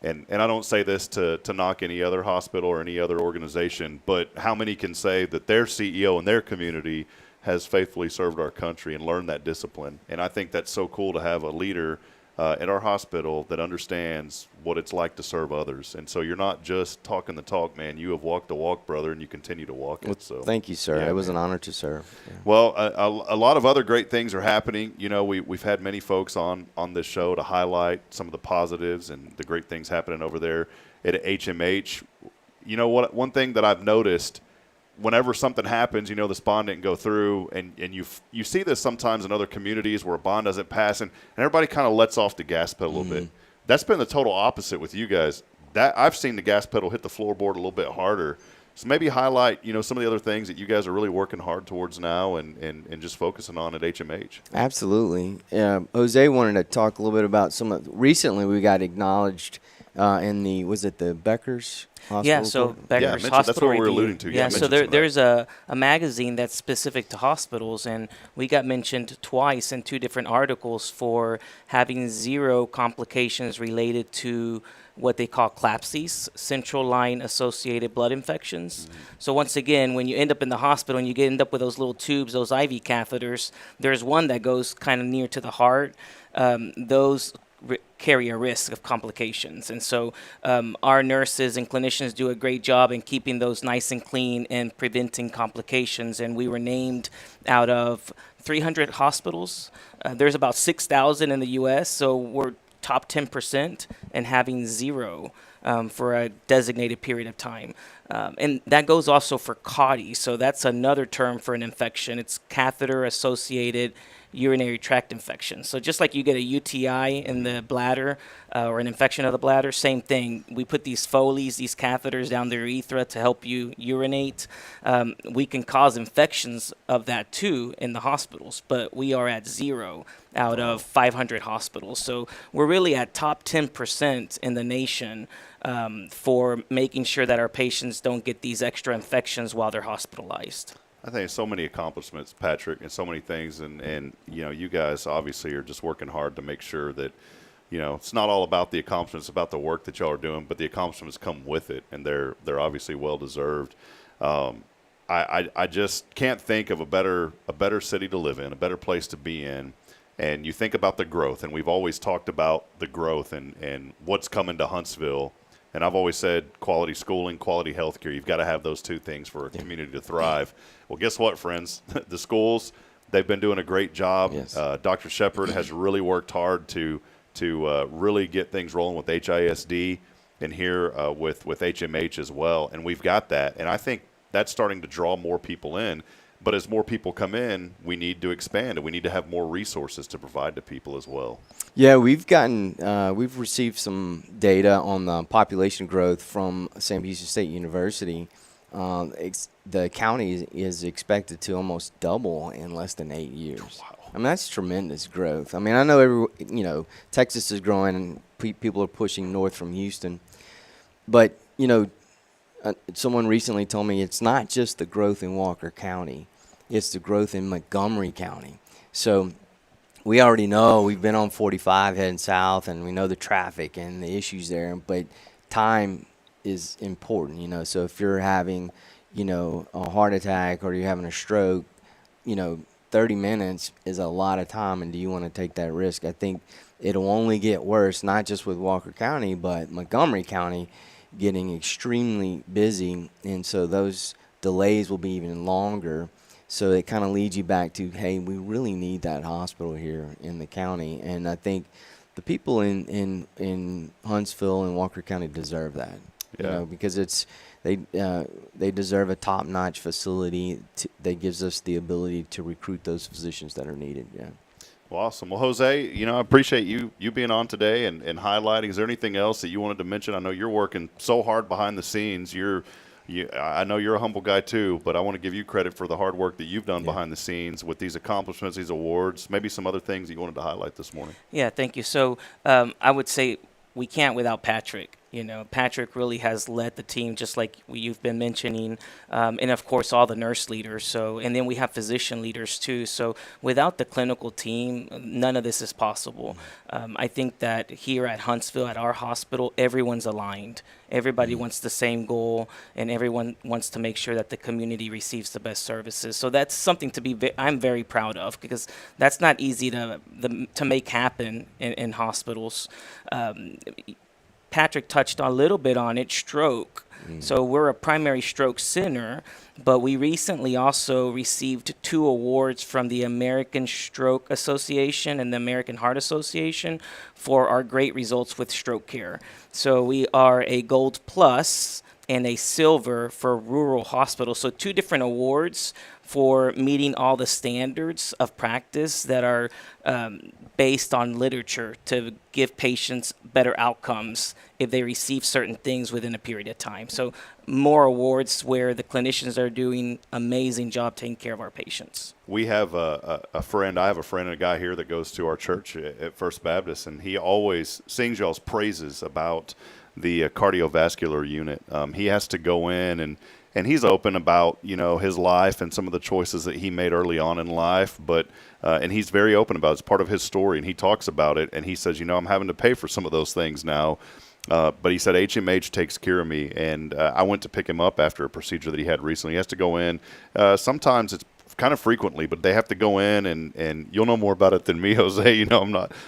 And I don't say this to knock any other hospital or any other organization, but how many can say that their CEO in their community has faithfully served our country and learned that discipline? And I think that's so cool to have a leader at our hospital that understands what it's like to serve others. And so you're not just talking the talk, man. You have walked the walk, brother, and you continue to walk it. So thank you, sir. yeah, It was man. an honor to serve. Yeah. Well, a lot of other great things are happening. You know, we've had many folks on this show to highlight some of the positives and the great things happening over there at HMH. You know what? One thing that I've noticed, whenever something happens, you know, this bond didn't go through, and you see this sometimes in other communities where a bond doesn't pass, and everybody kind of lets off the gas pedal a little bit. That's been the total opposite with you guys. That I've seen the gas pedal hit the floorboard a little bit harder. So maybe highlight, you know, some of the other things that you guys are really working hard towards now and just focusing on at HMH. Absolutely. Jose wanted to talk a little bit about recently we got acknowledged in the, was it the Becker's Hospital? Yeah, so Becker's Hospital that's what Review. we're alluding to. Yeah, so there's a magazine that's specific to hospitals, and we got mentioned twice in 2 different articles for having 0 complications related to what they call CLABSIs, central line associated blood infections. So once again, when you end up in the hospital and you end up with those little tubes, those IV catheters, there's one that goes kind of near to the heart. Those carry a risk of complications. And so our nurses and clinicians do a great job in keeping those nice and clean and preventing complications. And we were named out of 300 hospitals. There's about 6,000 in the U.S., so we're top 10% and having 0 for a designated period of time. And that goes also for CAUTI. So that's another term for an infection. It's catheter-associated urinary tract infection. So just like you get a UTI in the bladder or an infection of the bladder, same thing. We put these Foleys, these catheters down the urethra to help you urinate. We can cause infections of that too in the hospitals, but we are at 0 out of 500 hospitals. So we're really at top 10% in the nation for making sure that our patients don't get these extra infections while they're hospitalized. I think so many accomplishments, Patrick, and so many things, and you know, you guys obviously are just working hard to make sure that, you know, it's not all about the accomplishments, about the work that y'all are doing, but the accomplishments come with it, and they're obviously well deserved. I just can't think of a better city to live in, a better place to be in. And you think about the growth, and we've always talked about the growth and what's coming to Huntsville. And I've always said quality schooling, quality health care. You've got to have those 2 things for a community to thrive. Well, guess what, friends? The schools, they've been doing a great job. Yes. Dr. Shepard has really worked hard to really get things rolling with HISD and here with HMH as well. And we've got that. And I think that's starting to draw more people in. But as more people come in, we need to expand, and we need to have more resources to provide to people as well. Yeah, we've received some data on the population growth from Sam Houston State University. The county is expected to almost double in less than 8 years. Wow. I mean, that's tremendous growth. I mean, I know Texas is growing and people are pushing north from Houston, but someone recently told me it's not just the growth in Walker County, it's the growth in Montgomery County. So we already know, we've been on 45 heading south, and we know the traffic and the issues there, but time is important, So if you're having, a heart attack or you're having a stroke, 30 minutes is a lot of time, and do you want to take that risk? I think it'll only get worse, not just with Walker County, but Montgomery County getting extremely busy, and so those delays will be even longer. So it kind of leads you back to, hey, we really need that hospital here in the county, and I think the people in Huntsville and Walker County deserve that. Yeah. Because they deserve a top-notch facility that gives us the ability to recruit those physicians that are needed. Yeah. Well, awesome. Well, Jose, I appreciate you being on today and highlighting. Is there anything else that you wanted to mention? I know you're working so hard behind the scenes. I know you're a humble guy too, but I want to give you credit for the hard work that you've done behind the scenes with these accomplishments, these awards, maybe some other things that you wanted to highlight this morning. Yeah, thank you. So I would say we can't without Patrick. You know, Patrick really has led the team, just like you've been mentioning, and of course all the nurse leaders. So, and then we have physician leaders too. So, without the clinical team, none of this is possible. I think that here at Huntsville, at our hospital, everyone's aligned. Everybody wants the same goal, and everyone wants to make sure that the community receives the best services. So that's something to be. I'm very proud of, because that's not easy to make happen in hospitals. Patrick touched a little bit on it, stroke. So we're a primary stroke center, but we recently also received 2 awards from the American Stroke Association and the American Heart Association for our great results with stroke care. So we are a Gold Plus and a Silver for rural hospitals. So 2 different awards for meeting all the standards of practice that are based on literature to give patients better outcomes if they receive certain things within a period of time. So more awards where the clinicians are doing amazing job taking care of our patients. We have a friend. I have a friend and a guy here that goes to our church at First Baptist, and he always sings y'all's praises about the cardiovascular unit. He has to go in and he's open about, you know, his life and some of the choices that he made early on in life, but and he's very open about it. It's part of his story, and he talks about it, and he says, you know, I'm having to pay for some of those things now. But he said HMH takes care of me, and I went to pick him up after a procedure that he had recently. He has to go in. Sometimes it's kind of frequently, but they have to go in, and you'll know more about it than me, Jose. You know,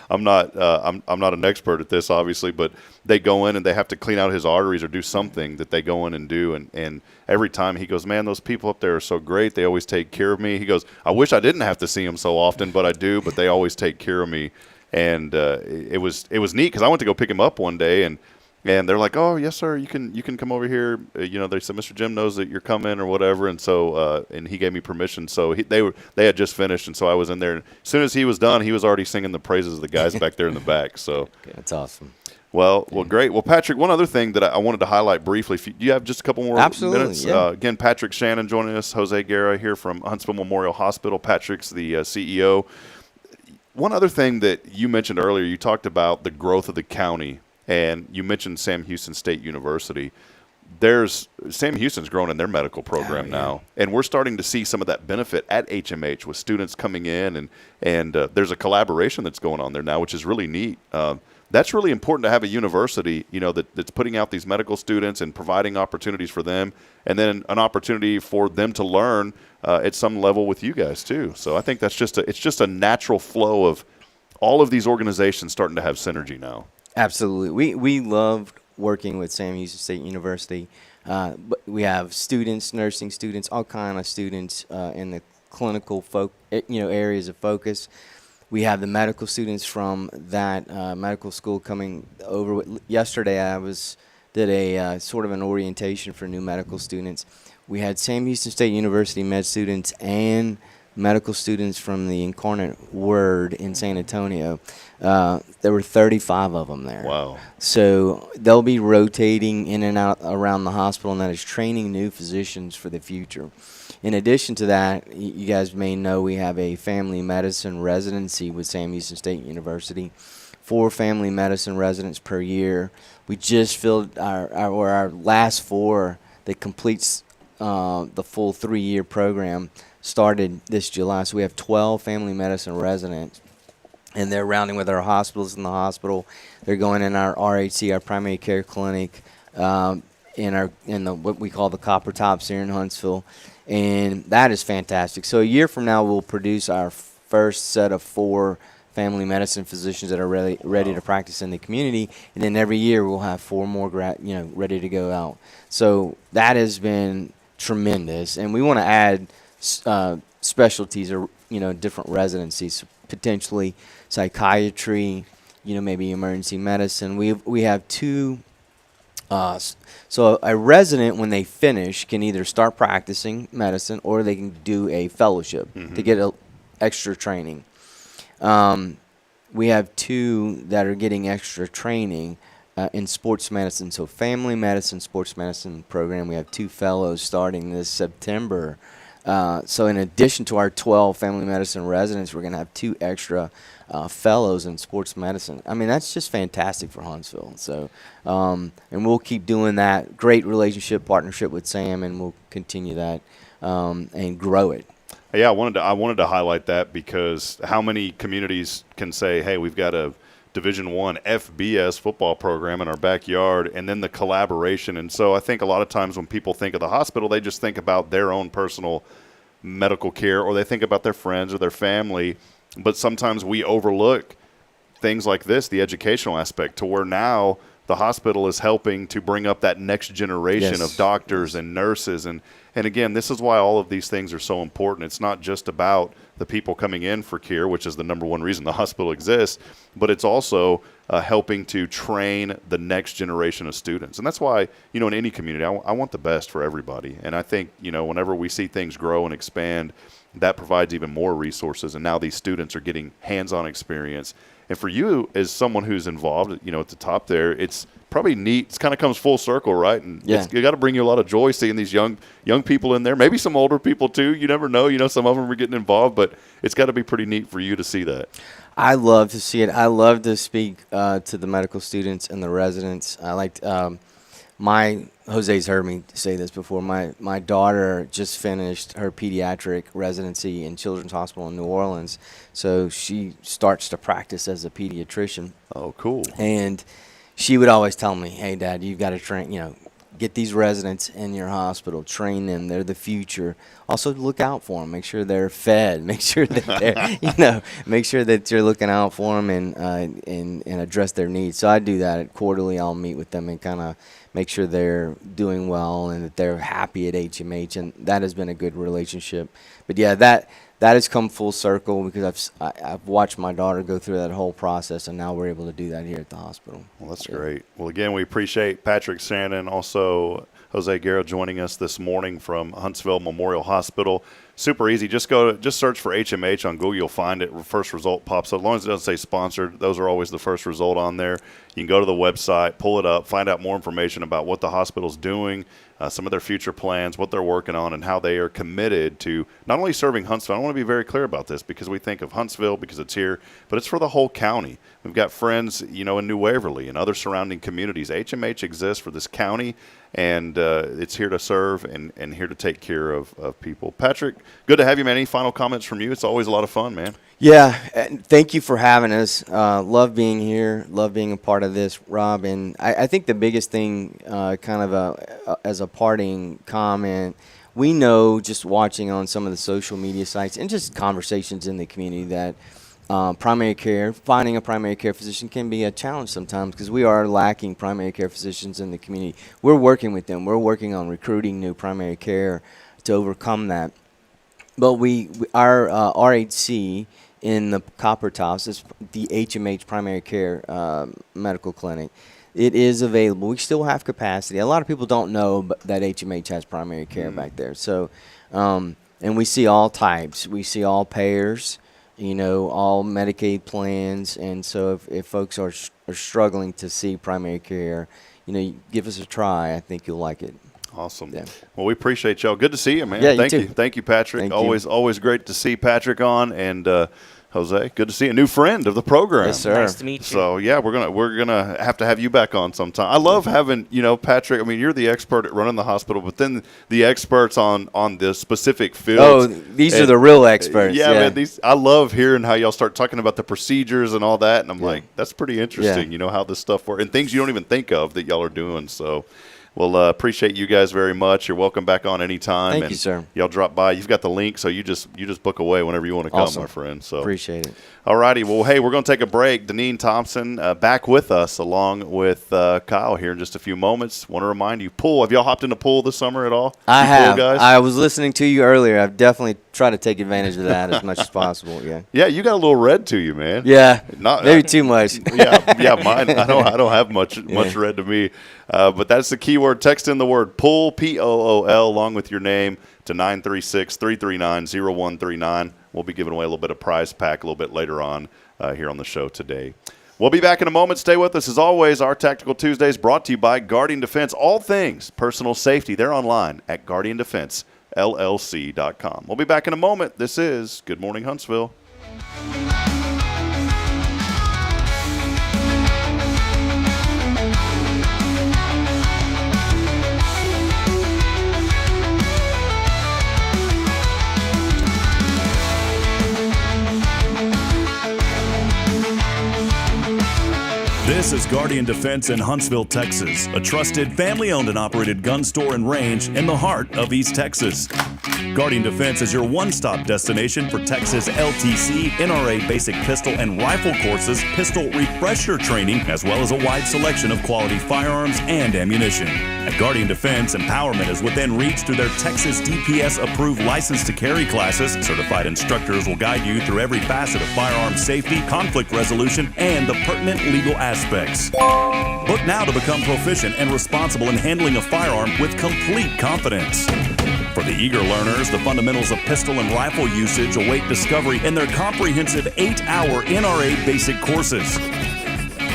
I'm not an expert at this, obviously, but they go in and they have to clean out his arteries or do something that they go in and do, and every time he goes, man, those people up there are so great. They always take care of me. He goes, I wish I didn't have to see them so often, but I do. But they always take care of me, and it was neat because I went to go pick him up one day, and they're like, oh, yes, sir, you can come over here. You know, they said, Mr. Jim knows that you're coming or whatever. And so and he gave me permission. So they had just finished. And so I was in there. And as soon as he was done, he was already singing the praises of the guys back there in the back. So that's awesome. Well, great. Well, Patrick, one other thing that I wanted to highlight briefly. Do you have just a couple more minutes? Yeah. Again, Patrick Shannon joining us. Jose Guerra here from Huntsville Memorial Hospital. Patrick's the CEO. One other thing that you mentioned earlier, you talked about the growth of the county. And you mentioned Sam Houston State University. Sam Houston's growing in their medical program now, and we're starting to see some of that benefit at HMH with students coming in, and there's a collaboration that's going on there now, which is really neat. That's really important to have a university, you know, that's putting out these medical students and providing opportunities for them, and then an opportunity for them to learn at some level with you guys too. So I think it's just a natural flow of all of these organizations starting to have synergy now. Absolutely. We loved working with Sam Houston State University. But we have students, nursing students, all kind of students in the clinical areas of focus. We have the medical students from that medical school coming over. Yesterday I did a sort of an orientation for new medical students. We had Sam Houston State University med students and medical students from the Incarnate Word in San Antonio. There were 35 of them there. Wow. So they'll be rotating in and out around the hospital, and that is training new physicians for the future. In addition to that, you guys may know we have a family medicine residency with Sam Houston State University. 4 family medicine residents per year. We just filled our last 4 that completes the full 3-year program started this July. So we have 12 family medicine residents, and they're rounding with our hospitals in the hospital. They're going in our RHC, our primary care clinic, in what we call the Copper Tops here in Huntsville, and that is fantastic. So a year from now, we'll produce our first set of 4 family medicine physicians that are ready to practice in the community, and then every year we'll have 4 more ready to go out. So that has been tremendous, and we want to add specialties or different residencies, potentially psychiatry, maybe emergency medicine. We have 2. So a resident, when they finish, can either start practicing medicine or they can do a fellowship to get extra training. We have 2 that are getting extra training in sports medicine. So family medicine, sports medicine program. We have 2 fellows starting this September So in addition to our 12 family medicine residents, we're going to have 2 extra fellows in sports medicine. I mean, that's just fantastic for Huntsville. So, and we'll keep doing that. Great relationship, partnership with Sam, and we'll continue that and grow it. Yeah, I wanted to highlight that because how many communities can say, hey, we've got a Division I FBS football program in our backyard, and then the collaboration. And so I think a lot of times when people think of the hospital, they just think about their own personal medical care, or they think about their friends or their family. But sometimes we overlook things like this, the educational aspect, to where now the hospital is helping to bring up that next generation of doctors and nurses. And again, this is why all of these things are so important. It's not just about the people coming in for care, which is the number one reason the hospital exists, but it's also helping to train the next generation of students. And that's why, in any community, I want the best for everybody. And I think, whenever we see things grow and expand, that provides even more resources. And now these students are getting hands-on experience. And for you, as someone who's involved, at the top there, it's probably neat. It kind of comes full circle, right? And it got to bring you a lot of joy seeing these young people in there. Maybe some older people too. You never know. Some of them are getting involved, but it's got to be pretty neat for you to see that. I love to see it. I love to speak to the medical students and the residents. I like Jose's heard me say this before. My daughter just finished her pediatric residency in Children's Hospital in New Orleans, so she starts to practice as a pediatrician. Oh, cool. And she would always tell me, hey, Dad, you've got to train, get these residents in your hospital, train them. They're the future. Also look out for them. Make sure they're fed. Make sure that they're, make sure that you're looking out for them and address their needs. So I do that quarterly. I'll meet with them and kind of make sure they're doing well and that they're happy at HMH, and that has been a good relationship. But yeah, that has come full circle because I've watched my daughter go through that whole process, and now we're able to do that here at the hospital. Well, that's great. Well, again, we appreciate Patrick Shannon, also Jose Guerra joining us this morning from Huntsville Memorial Hospital. Super easy. Just search for HMH on Google. You'll find it. First result pops up. As long as it doesn't say sponsored, those are always the first result on there. You can go to the website, pull it up, find out more information about what the hospital's doing, some of their future plans, what they're working on, and how they are committed to not only serving Huntsville. I want to be very clear about this because we think of Huntsville because it's here, but it's for the whole county. We've got friends, in New Waverly and other surrounding communities. HMH exists for this county, and it's here to serve and here to take care of people. Patrick, good to have you, man. Any final comments from you? It's always a lot of fun, man. Yeah, thank you for having us. Love being here. Love being a part of this, Rob. And I think the biggest thing, as a parting comment, we know just watching on some of the social media sites and just conversations in the community that primary care, finding a primary care physician can be a challenge sometimes because we are lacking primary care physicians in the community. We're working with them. We're working on recruiting new primary care to overcome that. But our RHC in the Copper Tops is the HMH primary care medical clinic. It is available. We still have capacity. A lot of people don't know that HMH has primary care back there. So, and we see all types. We see all payers, all Medicaid plans. And so if folks are struggling to see primary care, give us a try. I think you'll like it. Awesome. Yeah. Well, we appreciate y'all. Good to see you, man. Yeah, Thank you you. too. Thank you, Patrick. Always great to see Patrick on, and Jose, good to see a new friend of the program. Yes, sir. Nice to meet you. So yeah, we're gonna have to have you back on sometime. I love having Patrick. I mean, you're the expert at running the hospital, but then the experts on the specific fields. Oh, these are the real experts. Yeah, man. I love hearing how y'all start talking about the procedures and all that, and I'm like, that's pretty interesting. How this stuff works and things you don't even think of that y'all are doing. So. Well, appreciate you guys very much. You're welcome back on anytime. Thank you, sir. Y'all drop by. You've got the link, so you just book away whenever you want to come, Awesome. my friend. So Appreciate it. All righty. Well, hey, we're going to take a break. Deneen Thompson back with us along with Kyle here in just a few moments. Want to remind you, pool. Have y'all hopped in the pool this summer at all? I have. Pool guys? I was listening to you earlier. I've definitely tried to take advantage of that as much as possible. Yeah. Yeah, you got a little red to you, man. Yeah. Maybe too much. yeah. Mine. I don't have much red to me. But that's the key word. Text in the word POOL, P-O-O-L, along with your name to 936-339-0139. We'll be giving away a little bit of prize pack a little bit later on here on the show today. We'll be back in a moment. Stay with us. As always, our Tactical Tuesdays brought to you by Guardian Defense. All things personal safety. They're online at guardiandefense.com. llc.com. We'll be back in a moment. This is Good Morning Huntsville. This is Guardian Defense in Huntsville, Texas, a trusted family-owned and operated gun store and range in the heart of East Texas. Guardian Defense is your one-stop destination for Texas LTC, NRA basic pistol and rifle courses, pistol refresher training, as well as a wide selection of quality firearms and ammunition. At Guardian Defense, empowerment is within reach through their Texas DPS-approved license to carry classes. Certified instructors will guide you through every facet of firearm safety, conflict resolution, and the pertinent legal aspects. Book now to become proficient and responsible in handling a firearm with complete confidence. For the eager learners, the fundamentals of pistol and rifle usage await discovery in their comprehensive 8-hour NRA basic courses.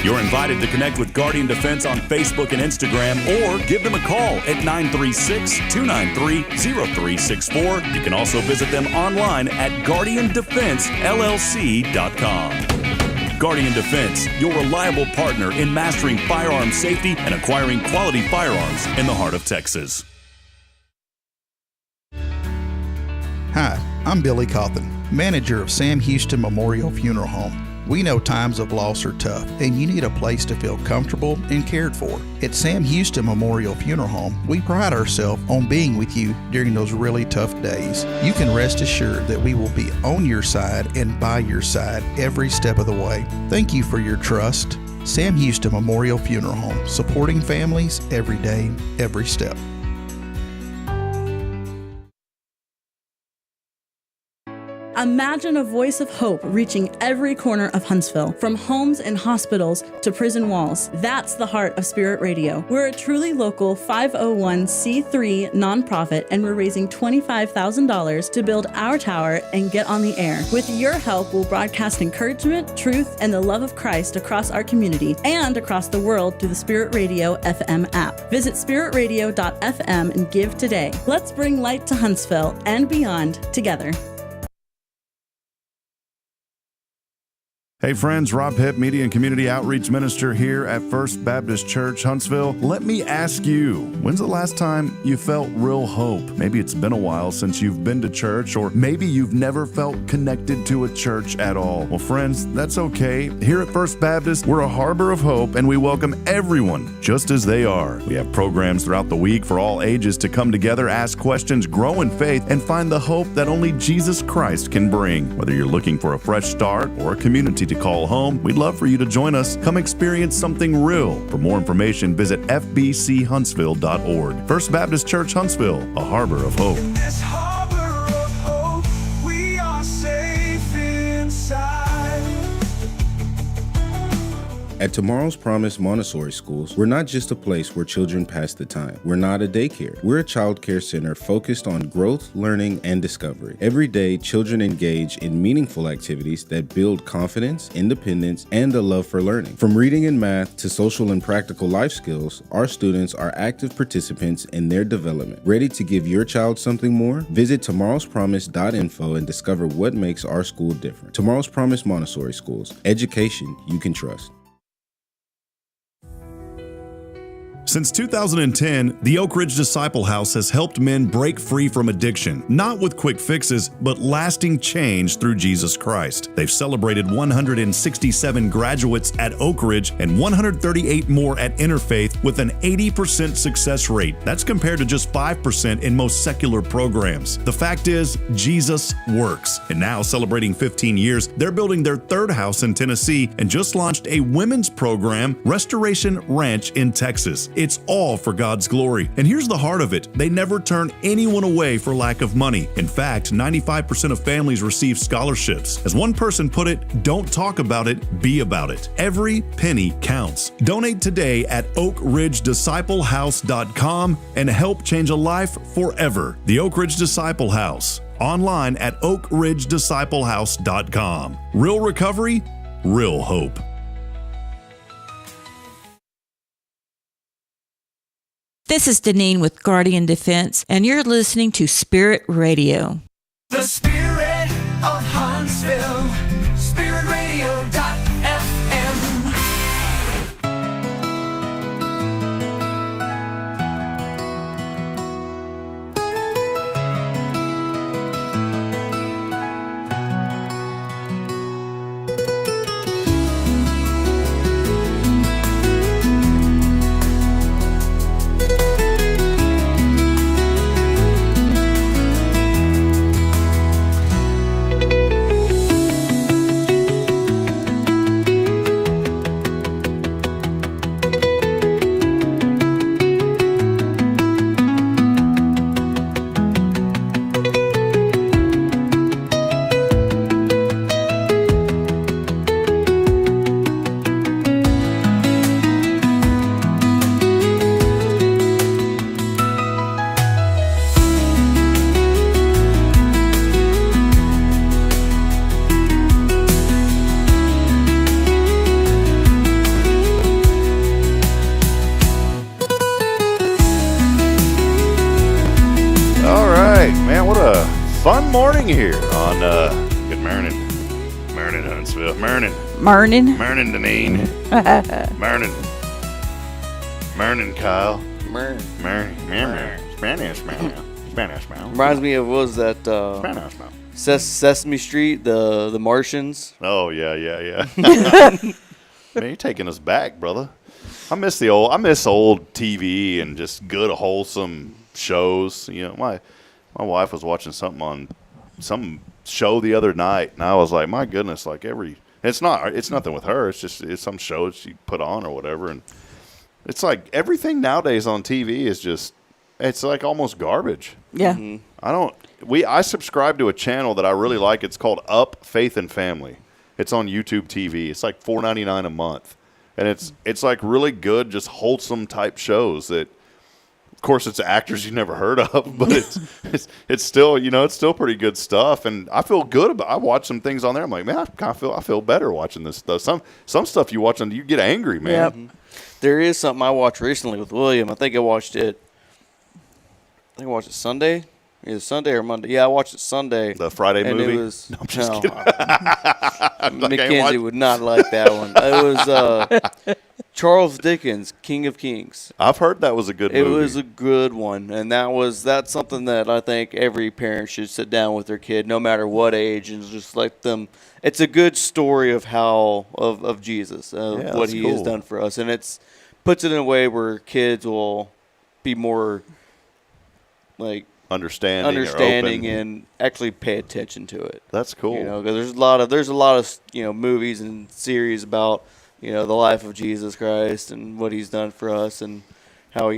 You're invited to connect with Guardian Defense on Facebook and Instagram, or give them a call at 936-293-0364. You can also visit them online at guardiandefensellc.com. Guardian Defense, your reliable partner in mastering firearm safety and acquiring quality firearms in the heart of Texas. Hi, I'm Billy Cawthon, manager of Sam Houston Memorial Funeral Home. We know times of loss are tough, and you need a place to feel comfortable and cared for. At Sam Houston Memorial Funeral Home, we pride ourselves on being with you during those really tough days. You can rest assured that we will be on your side and by your side every step of the way. Thank you for your trust. Sam Houston Memorial Funeral Home, supporting families every day, every step. Imagine a voice of hope reaching every corner of Huntsville, from homes and hospitals to prison walls. That's the heart of Spirit Radio. We're a truly local 501c3 nonprofit, and we're raising $25,000 to build our tower and get on the air. With your help, we'll broadcast encouragement, truth, and the love of Christ across our community and across the world through the Spirit Radio FM app. Visit spiritradio.fm and give today. Let's bring light to Huntsville and beyond together. Hey friends, Rob Hipp, Media and Community Outreach Minister here at First Baptist Church, Huntsville. Let me ask you, when's the last time you felt real hope? Maybe it's been a while since you've been to church, or maybe you've never felt connected to a church at all. Well, friends, that's okay. Here at First Baptist, we're a harbor of hope, and we welcome everyone just as they are. We have programs throughout the week for all ages to come together, ask questions, grow in faith, and find the hope that only Jesus Christ can bring. Whether you're looking for a fresh start or a community to call home, we'd love for you to join us. Come experience something real. For more information, visit fbchuntsville.org. First Baptist Church Huntsville, a harbor of hope. This harbor of hope, we are safe inside. At Tomorrow's Promise Montessori Schools, we're not just a place where children pass the time. We're not a daycare. We're a child care center focused on growth, learning, and discovery. Every day, children engage in meaningful activities that build confidence, independence, and a love for learning. From reading and math to social and practical life skills, our students are active participants in their development. Ready to give your child something more? Visit tomorrowspromise.info and discover what makes our school different. Tomorrow's Promise Montessori Schools. Education you can trust. Since 2010, the Oak Ridge Disciple House has helped men break free from addiction, not with quick fixes, but lasting change through Jesus Christ. They've celebrated 167 graduates at Oak Ridge and 138 more at Interfaith with an 80% success rate. That's compared to just 5% in most secular programs. The fact is, Jesus works. And now, celebrating 15 years, they're building their third house in Tennessee and just launched a women's program, Restoration Ranch in Texas. It's all for God's glory. And here's the heart of it. They never turn anyone away for lack of money. In fact, 95% of families receive scholarships. As one person put it, don't talk about it, be about it. Every penny counts. Donate today at oakridgedisciplehouse.com and help change a life forever. The Oak Ridge Disciple House. Online at oakridgedisciplehouse.com. Real recovery, real hope. This is Deneen with Guardian Defense, and you're listening to Spirit Radio. The spirit of Huntsville, spiritradio.fm. Fun morning here on good morning Huntsville, morning Deneen, morning Kyle, Spanish. Reminds me of, what was that, Sesame Street, the Martians. Oh yeah. Man, you're taking us back, brother. I miss old TV and just good wholesome shows. You know, my wife was watching some show the other night, and I was like, my goodness, like it's nothing with her. It's some show she put on or whatever, and it's like everything nowadays on TV is it's like almost garbage. Yeah. Mm-hmm. I subscribe to a channel that I really like. It's called Up Faith and Family. It's on YouTube TV. It's like $4.99 a month, and it's like really good, just wholesome type shows that. Of course, it's actors you never heard of, but it's still it's still pretty good stuff, and I feel good about. I watch some things on there. I'm like, man, I feel better watching this stuff. Some stuff you watch on, you get angry, man. Yep. Mm-hmm. There is something I watched recently with William. I think I watched it Sunday, either Sunday or Monday. Yeah, I watched it Sunday. The Friday movie. It was, no, I'm just kidding. Mackenzie would not like that one. It was Charles Dickens, King of Kings. I've heard that was a good movie. It was a good one, and that's something that I think every parent should sit down with their kid, no matter what age, and just let them. It's a good story of of Jesus, what he has done for us, and puts it in a way where kids will be more like understanding and actually pay attention to it. That's cool. Because there's a lot of movies and series about the life of Jesus Christ and what he's done for us and how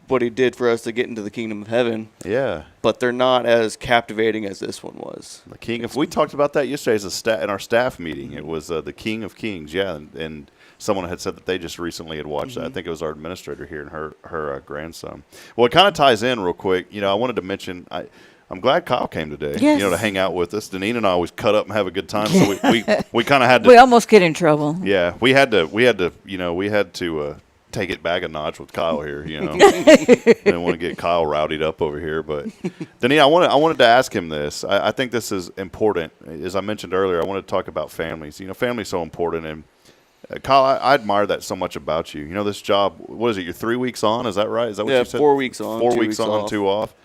what he did for us to get into the kingdom of heaven. Yeah. But they're not as captivating as this one was. The King of. We talked about that yesterday in our staff meeting. It was the King of Kings. Yeah, and someone had said that they just recently had watched that. I think it was our administrator here and her grandson. Well, it kind of ties in real quick. I wanted to mention I'm glad Kyle came today. Yes. To hang out with us. Deneen and I always cut up and have a good time. So we kind of had to. We almost get in trouble. Yeah, we had to take it back a notch with Kyle here. Didn't want to get Kyle rowdied up over here, but Deneen, I wanted to ask him this. I think this is important. As I mentioned earlier, I wanted to talk about families. Family's so important, and Kyle, I admire that so much about you. This job. What is it? You're 3 weeks on. Is that right? Is that what you said? 4 weeks on. 4 weeks on, off. 2 off.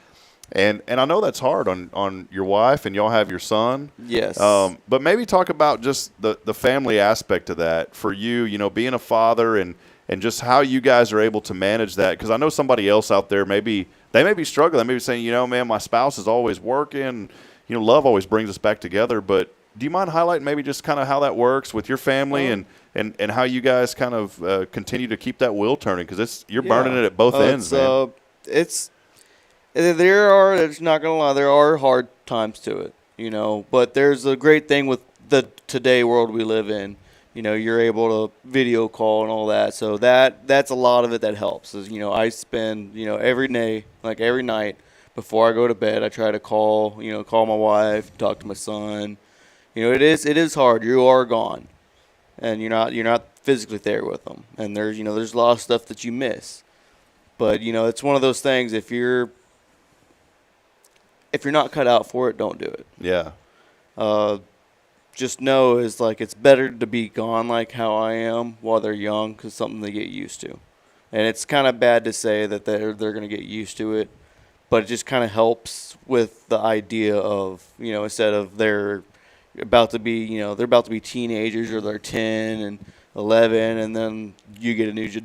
And I know that's hard on your wife, and y'all have your son. Yes. But maybe talk about just the family aspect of that for you. Being a father and just how you guys are able to manage that. Because I know somebody else out there they may be struggling. They may be saying, man, my spouse is always working. Love always brings us back together. But do you mind highlighting maybe just kind of how that works with your family and how you guys kind of continue to keep that wheel turning? Because you're burning it at both ends, man. It's not gonna lie, there are hard times to it, But there's a great thing with the today world we live in. You're able to video call and all that, so that's a lot of it that helps. I spend every day, like every night before I go to bed, I try to call my wife, talk to my son. It is hard. You are gone, and you're not physically there with them, and there's a lot of stuff that you miss. But it's one of those things. If you're not cut out for it, don't do it. Yeah. Just know is like it's better to be gone like how I am while they're young, because something they get used to. And it's kind of bad to say that they're going to get used to it, but it just kind of helps with the idea of instead of they're about to be teenagers, or they're 10 and 11, and then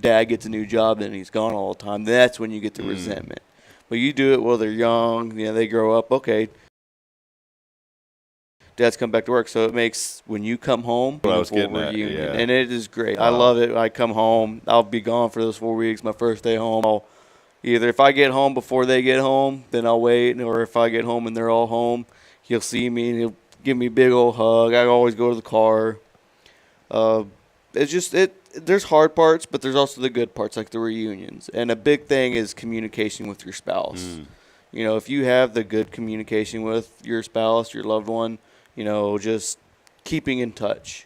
dad gets a new job and he's gone all the time. That's when you get the resentment. But you do it while they're young. They grow up. Okay, dad's come back to work, so it makes when you come home, What I was getting at, reunion, yeah. and it is great. I love it. I come home, I'll be gone for those 4 weeks. My first day home, I'll either if I get home before they get home, then I'll wait, or if I get home and they're all home, he'll see me and he'll give me a big old hug. I always go to the car. It's just there's hard parts, but there's also the good parts, like the reunions. And a big thing is communication with your spouse. If you have the good communication with your spouse, your loved one, just keeping in touch.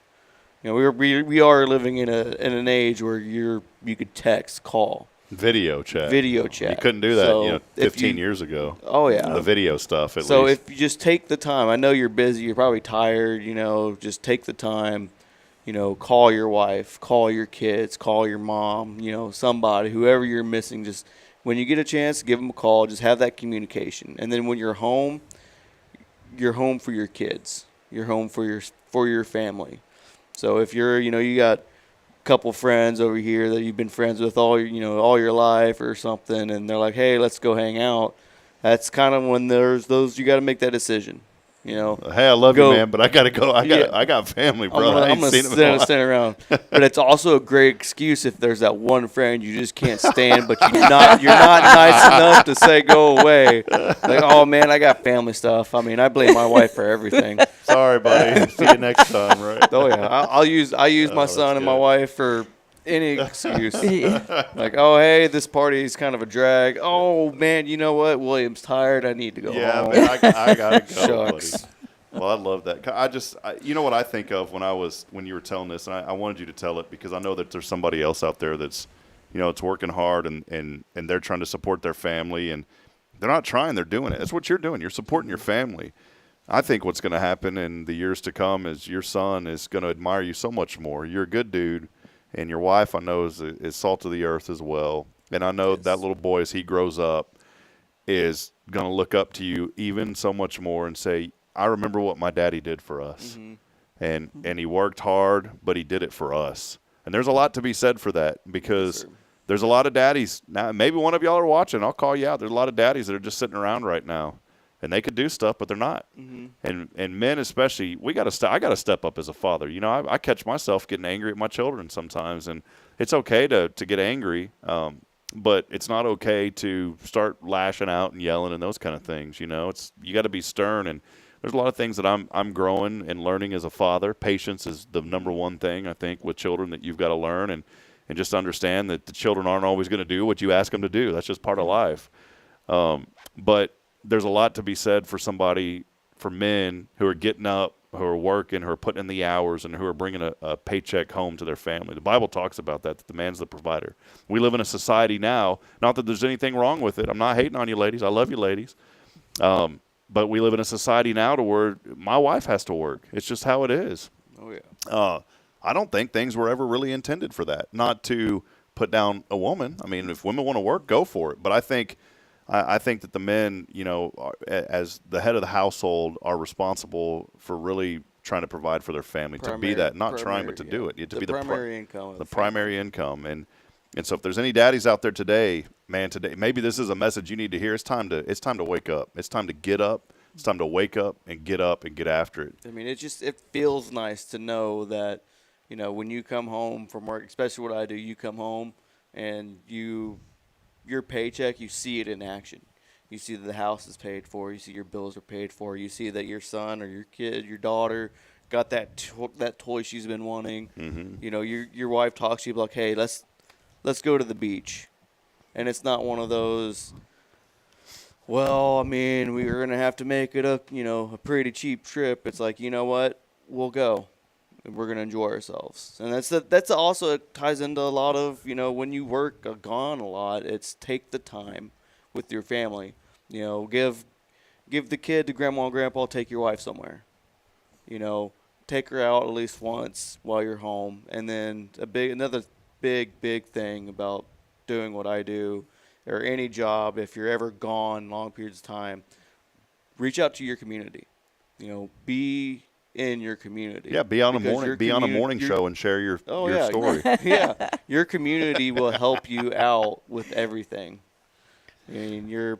We are living in an age where you could text, call, video chat. You couldn't do that, 15 years ago. Oh yeah, the video stuff. At so least. if you just take the time, I know you're busy, you're probably tired. Just take the time. Call your wife, call your kids, call your mom. Somebody, whoever you're missing. Just when you get a chance, give them a call. Just have that communication, and then when you're home for your kids. You're home for your family. So if you're, you got a couple friends over here that you've been friends with all your life or something, and they're like, hey, let's go hang out. That's kind of when there's those, you got to make that decision. Hey, I love you, man, but I gotta go. I got family, bro. I'm gonna stand around. But it's also a great excuse if there's that one friend you just can't stand, but you're not nice enough to say go away. Like, oh man, I got family stuff. I mean, I blame my wife for everything. Sorry, buddy. See you next time, right? Oh yeah, I use my son and my wife for any excuse. Like, oh hey, this party is kind of a drag. Oh man, you know what? William's tired. I need to go home. Yeah, man, I gotta go, Shucks. buddy. Well, I love that. You know what I think of when you were telling this, and I wanted you to tell it because I know that there's somebody else out there that's, it's working hard and they're trying to support their family, and they're not trying, they're doing it. That's what you're doing. You're supporting your family. I think what's going to happen in the years to come is your son is going to admire you so much more. You're a good dude. And your wife, I know, is salt of the earth as well. And I know that little boy, as he grows up, is going to look up to you even so much more and say, I remember what my daddy did for us. And he worked hard, but he did it for us. And there's a lot to be said for that because there's a lot of daddies. Now, maybe one of y'all are watching. I'll call you out. There's a lot of daddies that are just sitting around right now. And they could do stuff, but they're not. And men especially, I got to step up as a father. I catch myself getting angry at my children sometimes, and it's okay to get angry, but it's not okay to start lashing out and yelling and those kind of things. You got to be stern, and there's a lot of things that I'm growing and learning as a father. Patience is the number one thing I think with children that you've got to learn, and just understand that the children aren't always going to do what you ask them to do. That's just part of life. But there's a lot to be said for men who are getting up, who are working, who are putting in the hours, and who are bringing a paycheck home to their family. The Bible talks about that the man's the provider. We live in a society now, not that there's anything wrong with it. I'm not hating on you ladies. I love you ladies. But we live in a society now to where my wife has to work. It's just how it is. Oh, yeah. I don't think things were ever really intended for that, not to put down a woman. I mean, if women want to work, go for it. But I think that the men, as the head of the household, are responsible for really trying to provide for their family, to be that, not trying, but to do it. To be the primary income. The primary income. And so if there's any daddies out there today, maybe this is a message you need to hear. It's time to wake up. It's time to get up. It's time to wake up and get after it. I mean, it feels nice to know that, when you come home from work, especially what I do, you come home and your paycheck, you see it in action. You see that the house is paid for. You see your bills are paid for. You see that your son or your kid, your daughter, got that toy she's been wanting. Your wife talks to you like, hey, let's go to the beach. And it's not one of those, well, I mean, we're going to have to make it a pretty cheap trip. It's like, you know what? We'll go. and we're gonna enjoy ourselves. And that's also ties into a lot of, when you work gone a lot, it's take the time with your family. Give the kid to grandma and grandpa, take your wife somewhere. Take her out at least once while you're home. And then another big thing about doing what I do, or any job, if you're ever gone long periods of time, reach out to your community. Be in your community. Yeah, be on a morning show and share your story. Yeah, your community will help you out with everything. I mean,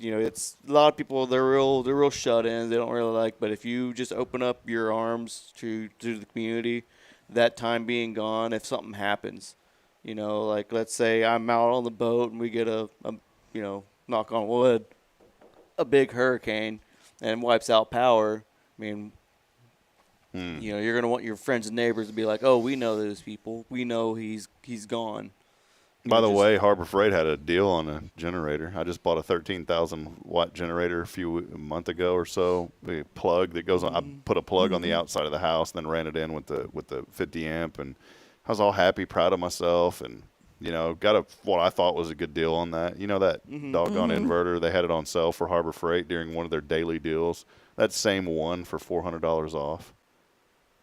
it's a lot of people. They're real shut-ins. They don't really like. But if you just open up your arms to the community, that time being gone, if something happens, like let's say I'm out on the boat and we get a knock on wood, a big hurricane and wipes out power. I mean, you're gonna want your friends and neighbors to be like, oh, we know those people. We know he's gone. By the way, Harbor Freight had a deal on a generator. I just bought a 13,000 watt generator a month ago or so. A plug that goes on. I put a plug on the outside of the house, and then ran it in with the 50 amp, and I was all happy, proud of myself, and got what I thought was a good deal on that. That doggone inverter, they had it on sale for Harbor Freight during one of their daily deals. That same one for $400 off.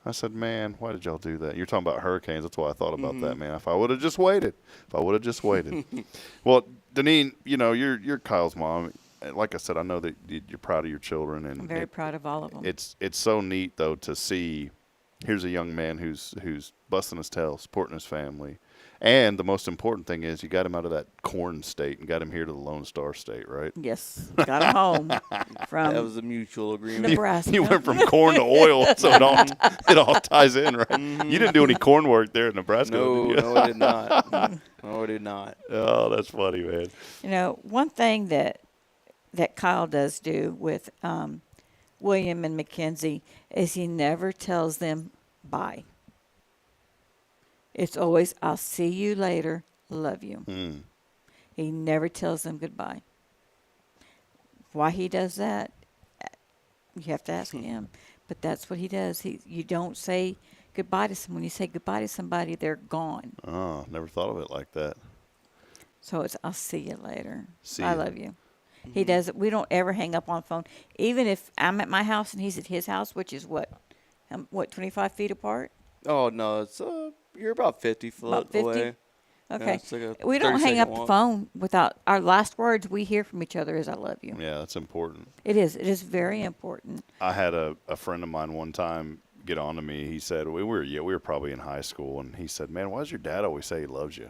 I said, man, why did y'all do that? You're talking about hurricanes. That's why I thought about that, man. If I would have just waited. Well, Deneen, you're Kyle's mom. Like I said, I know that you're proud of your children. And I'm very proud of all of them. It's so neat, though, to see here's a young man who's busting his tail, supporting his family. And the most important thing is you got him out of that corn state and got him here to the Lone Star State, right? Yes, got him home from that was a mutual agreement. Nebraska. You went from corn to oil, so it all ties in, right? You didn't do any corn work there in Nebraska, did you? No, I did not. No, I did not. Oh, that's funny, man. One thing that Kyle does do with William and Mackenzie is he never tells them bye. It's always, I'll see you later, love you. He never tells them goodbye. Why he does that, you have to ask him. But that's what he does. You don't say goodbye to someone. You say goodbye to somebody, they're gone. Oh, never thought of it like that. So it's, I'll see you later. See I you. love you. He does it. We don't ever hang up on the phone. Even if I'm at my house and he's at his house, which is what 25 feet apart? Oh, no, it's you're about 50 foot About 50? away. Okay. Yeah, like we don't hang up the walk. phone without our last words we hear from each other is I love you. Yeah, that's important. It is. It is very important. I had a friend of mine one time get on to me. He said, we were probably in high school, and he said, man, why does your dad always say he loves you?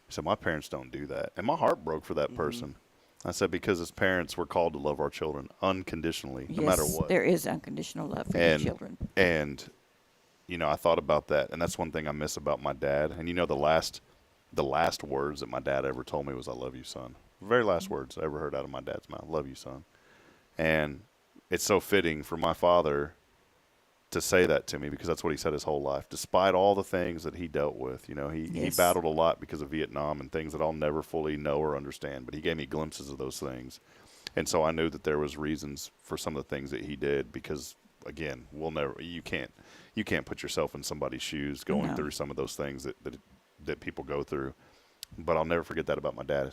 He said, my parents don't do that. And my heart broke for that person. I said, because as parents, we're called to love our children unconditionally, no matter what. There is unconditional love for your children. And I thought about that, and that's one thing I miss about my dad. And the last words that my dad ever told me was, I love you, son. The very last words I ever heard out of my dad's mouth, love you, son. And it's so fitting for my father to say that to me because that's what he said his whole life. Despite all the things that he dealt with, he battled a lot because of Vietnam and things that I'll never fully know or understand, but he gave me glimpses of those things. And so I knew that there was reasons for some of the things that he did because, again, you can't put yourself in somebody's shoes going through some of those things that people go through. But I'll never forget that about my dad. I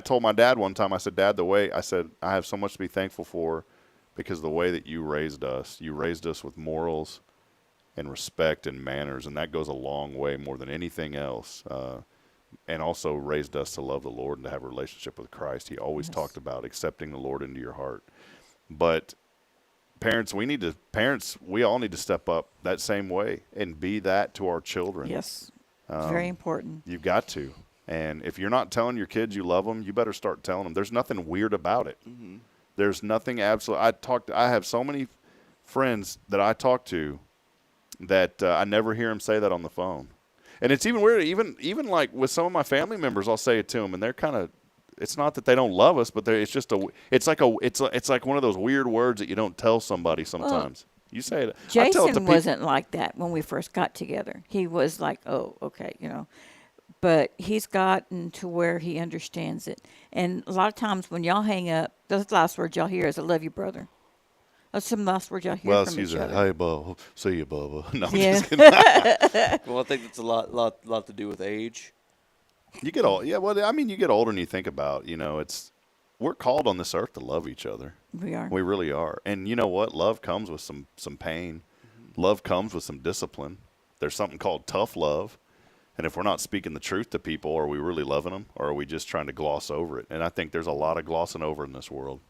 told my dad one time, I said, Dad, I have so much to be thankful for because the way that you raised us with morals and respect and manners, and that goes a long way more than anything else. And also raised us to love the Lord and to have a relationship with Christ. He always talked about accepting the Lord into your heart. But parents, we all need to step up that same way and be that to our children. Yes, it's very important. You've got to. And if you're not telling your kids you love them, you better start telling them. There's nothing weird about it. There's nothing absolute. I have so many friends that I talk to that I never hear them say that on the phone. And it's even weird. Even like with some of my family members, I'll say it to them, and they're kind of. It's not that they don't love us, but it's like one of those weird words that you don't tell somebody sometimes. You say it. Jason wasn't like that when we first got together. He was like, oh, okay, But he's gotten to where he understands it. And a lot of times when y'all hang up, those last words y'all hear is, I love you, brother. Some last words y'all hear Well, from she's each a, other. hey, Bubba. See you, Bubba. No, I'm Yeah. just kidding. Well, I think it's a lot to do with age. You get old. Yeah, well, I mean, you get older and you think about, we're called on this earth to love each other. We are. We really are. And you know what? Love comes with some pain. Love comes with some discipline. There's something called tough love. And if we're not speaking the truth to people, are we really loving them, or are we just trying to gloss over it? And I think there's a lot of glossing over in this world.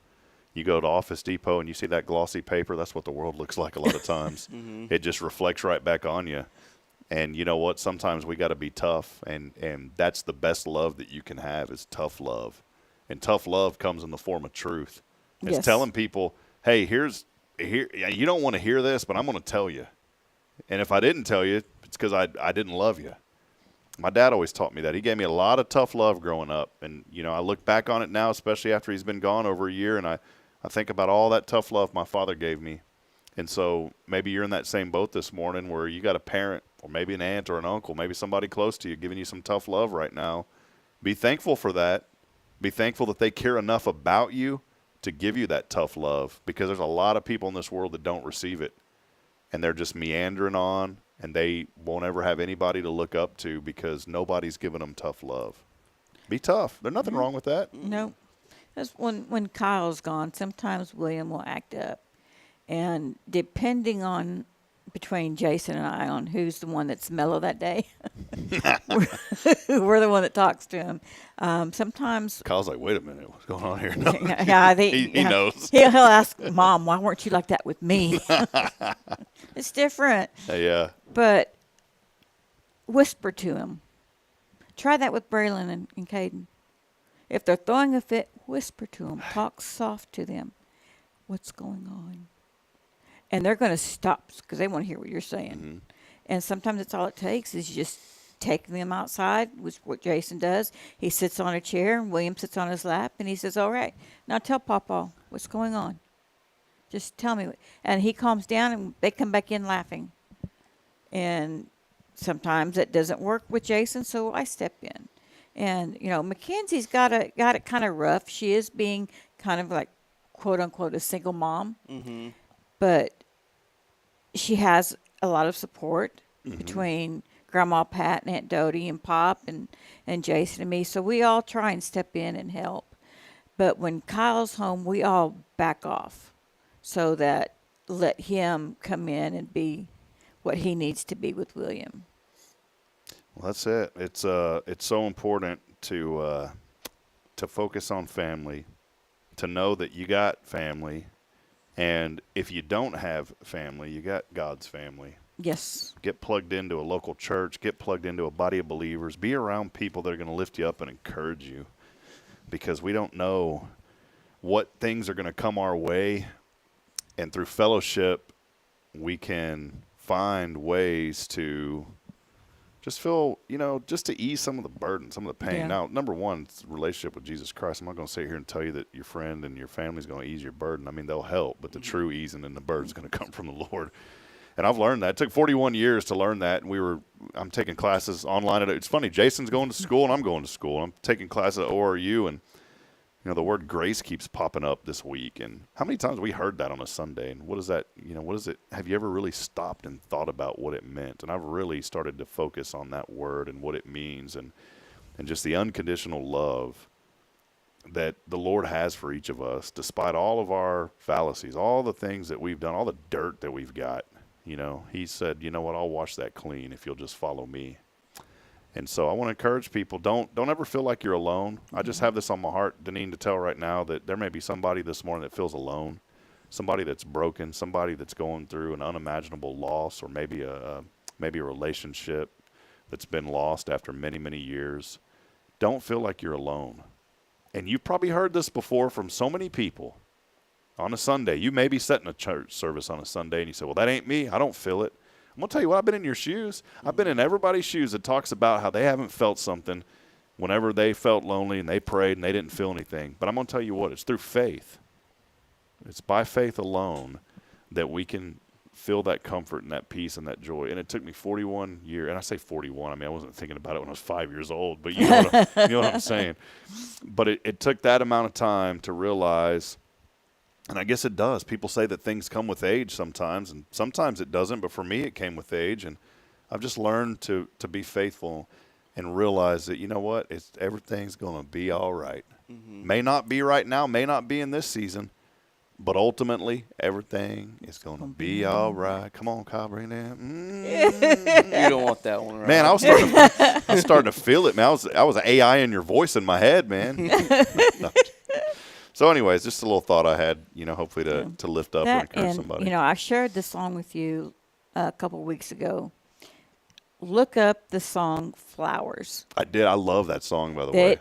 You go to Office Depot and you see that glossy paper, that's what the world looks like a lot of times. It just reflects right back on you. And you know what? Sometimes we got to be tough, and that's the best love that you can have is tough love. And tough love comes in the form of truth. It's Yes. telling people, hey, here, you don't want to hear this, but I'm going to tell you. And if I didn't tell you, it's because I didn't love you. My dad always taught me that. He gave me a lot of tough love growing up. And, I look back on it now, especially after he's been gone over a year, and I think about all that tough love my father gave me. And so maybe you're in that same boat this morning where you got a parent or maybe an aunt or an uncle, maybe somebody close to you giving you some tough love right now. Be thankful for that. Be thankful that they care enough about you to give you that tough love, because there's a lot of people in this world that don't receive it. And they're just meandering on, and they won't ever have anybody to look up to because nobody's giving them tough love. Be tough. There's nothing wrong with that. No. That's when Kyle's gone, sometimes William will act up. And depending on between Jason and I on who's the one that's mellow that day, we're the one that talks to him. Sometimes Kyle's like, wait a minute, what's going on here? No. yeah, he knows. He'll ask, Mom, why weren't you like that with me? It's different. Yeah. But whisper to him. Try that with Braylon and Caden. If they're throwing a fit, whisper to them. Talk soft to them. What's going on? And they're going to stop because they want to hear what you're saying. Mm-hmm. And sometimes that's all it takes is just taking them outside, which is what Jason does. He sits on a chair, and William sits on his lap, and he says, all right, now tell Papa what's going on. Just tell me. And he calms down, and they come back in laughing. And sometimes it doesn't work with Jason, so I step in. And, Mackenzie's got it kind of rough. She is being kind of like, quote, unquote, a single mom. Mm-hmm. But she has a lot of support between Grandma Pat and Aunt Dodie and Pop and Jason and me. So we all try and step in and help. But when Kyle's home, we all back off so that let him come in and be what he needs to be with William. Well, that's it. It's so important to focus on family, to know that you got family, and if you don't have family, you got God's family. Yes. Get plugged into a local church. Get plugged into a body of believers. Be around people that are going to lift you up and encourage you, because we don't know what things are going to come our way, and through fellowship, we can find ways to just feel, just to ease some of the burden, some of the pain. Yeah. Now, number one, it's a relationship with Jesus Christ. I'm not going to sit here and tell you that your friend and your family is going to ease your burden. I mean, they'll help, but the true easing and the burden is going to come from the Lord. And I've learned that. It took 41 years to learn that. And I'm taking classes online. It's funny. Jason's going to school and I'm going to school. I'm taking classes at ORU, and the word grace keeps popping up this week. And how many times have we heard that on a Sunday? And what is that? What is it? Have you ever really stopped and thought about what it meant? And I've really started to focus on that word and what it means, and just the unconditional love that the Lord has for each of us, despite all of our fallacies, all the things that we've done, all the dirt that we've got. He said, you know what? I'll wash that clean if you'll just follow me. And so I want to encourage people, don't ever feel like you're alone. I just have this on my heart, Deneen, to tell right now that there may be somebody this morning that feels alone, somebody that's broken, somebody that's going through an unimaginable loss, or maybe a relationship that's been lost after many, many years. Don't feel like you're alone. And you've probably heard this before from so many people. On a Sunday, you may be sitting in a church service on a Sunday, and you say, well, that ain't me. I don't feel it. I'm going to tell you what, I've been in your shoes. I've been in everybody's shoes that talks about how they haven't felt something whenever they felt lonely and they prayed and they didn't feel anything. But I'm going to tell you what, it's through faith. It's by faith alone that we can feel that comfort and that peace and that joy. And it took me 41 years, and I say 41, I mean, I wasn't thinking about it when I was 5 years old, but you know what I'm saying. But it took that amount of time to realize And I guess it does. People say that things come with age sometimes, and sometimes it doesn't. But for me, it came with age, and I've just learned to be faithful and realize that, you know what, everything's going to be all right. May not be right now, may not be in this season, but ultimately, everything is going to be all right. Come on, Kyle, bring that. You don't want that one, right? Man, I was starting to feel it, man. I was AI in your voice in my head, man. No. So, anyways, just a little thought I had, hopefully to lift up or encourage somebody. I shared this song with you a couple weeks ago. Look up the song "Flowers." I did. I love that song, by the way.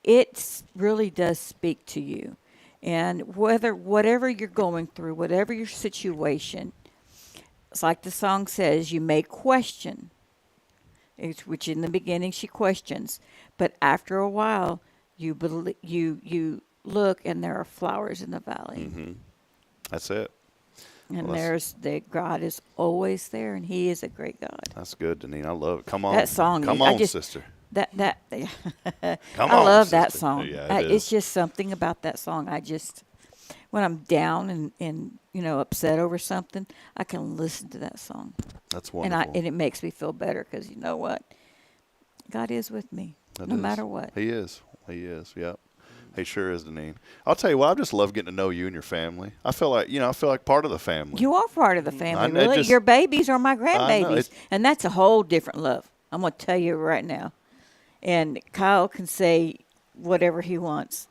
It really does speak to you. And whatever you're going through, whatever your situation, it's like the song says, you may question, which in the beginning she questions, but after a while, you look and there are flowers in the valley. That's it. And God is always there, and He is a great God. That's good, Deneen. I love it. Come on, that song. Come on, sister. I love that song. Yeah, it's just something about that song. When I'm down and upset over something, I can listen to that song. That's wonderful. And it makes me feel better because you know what? God is with me no matter what. He is. Yep. He sure is, Deneen. I'll tell you what, I just love getting to know you and your family. I feel like part of the family. You are part of the family, really. Your babies are my grandbabies, and that's a whole different love. I'm going to tell you right now. And Kyle can say whatever he wants,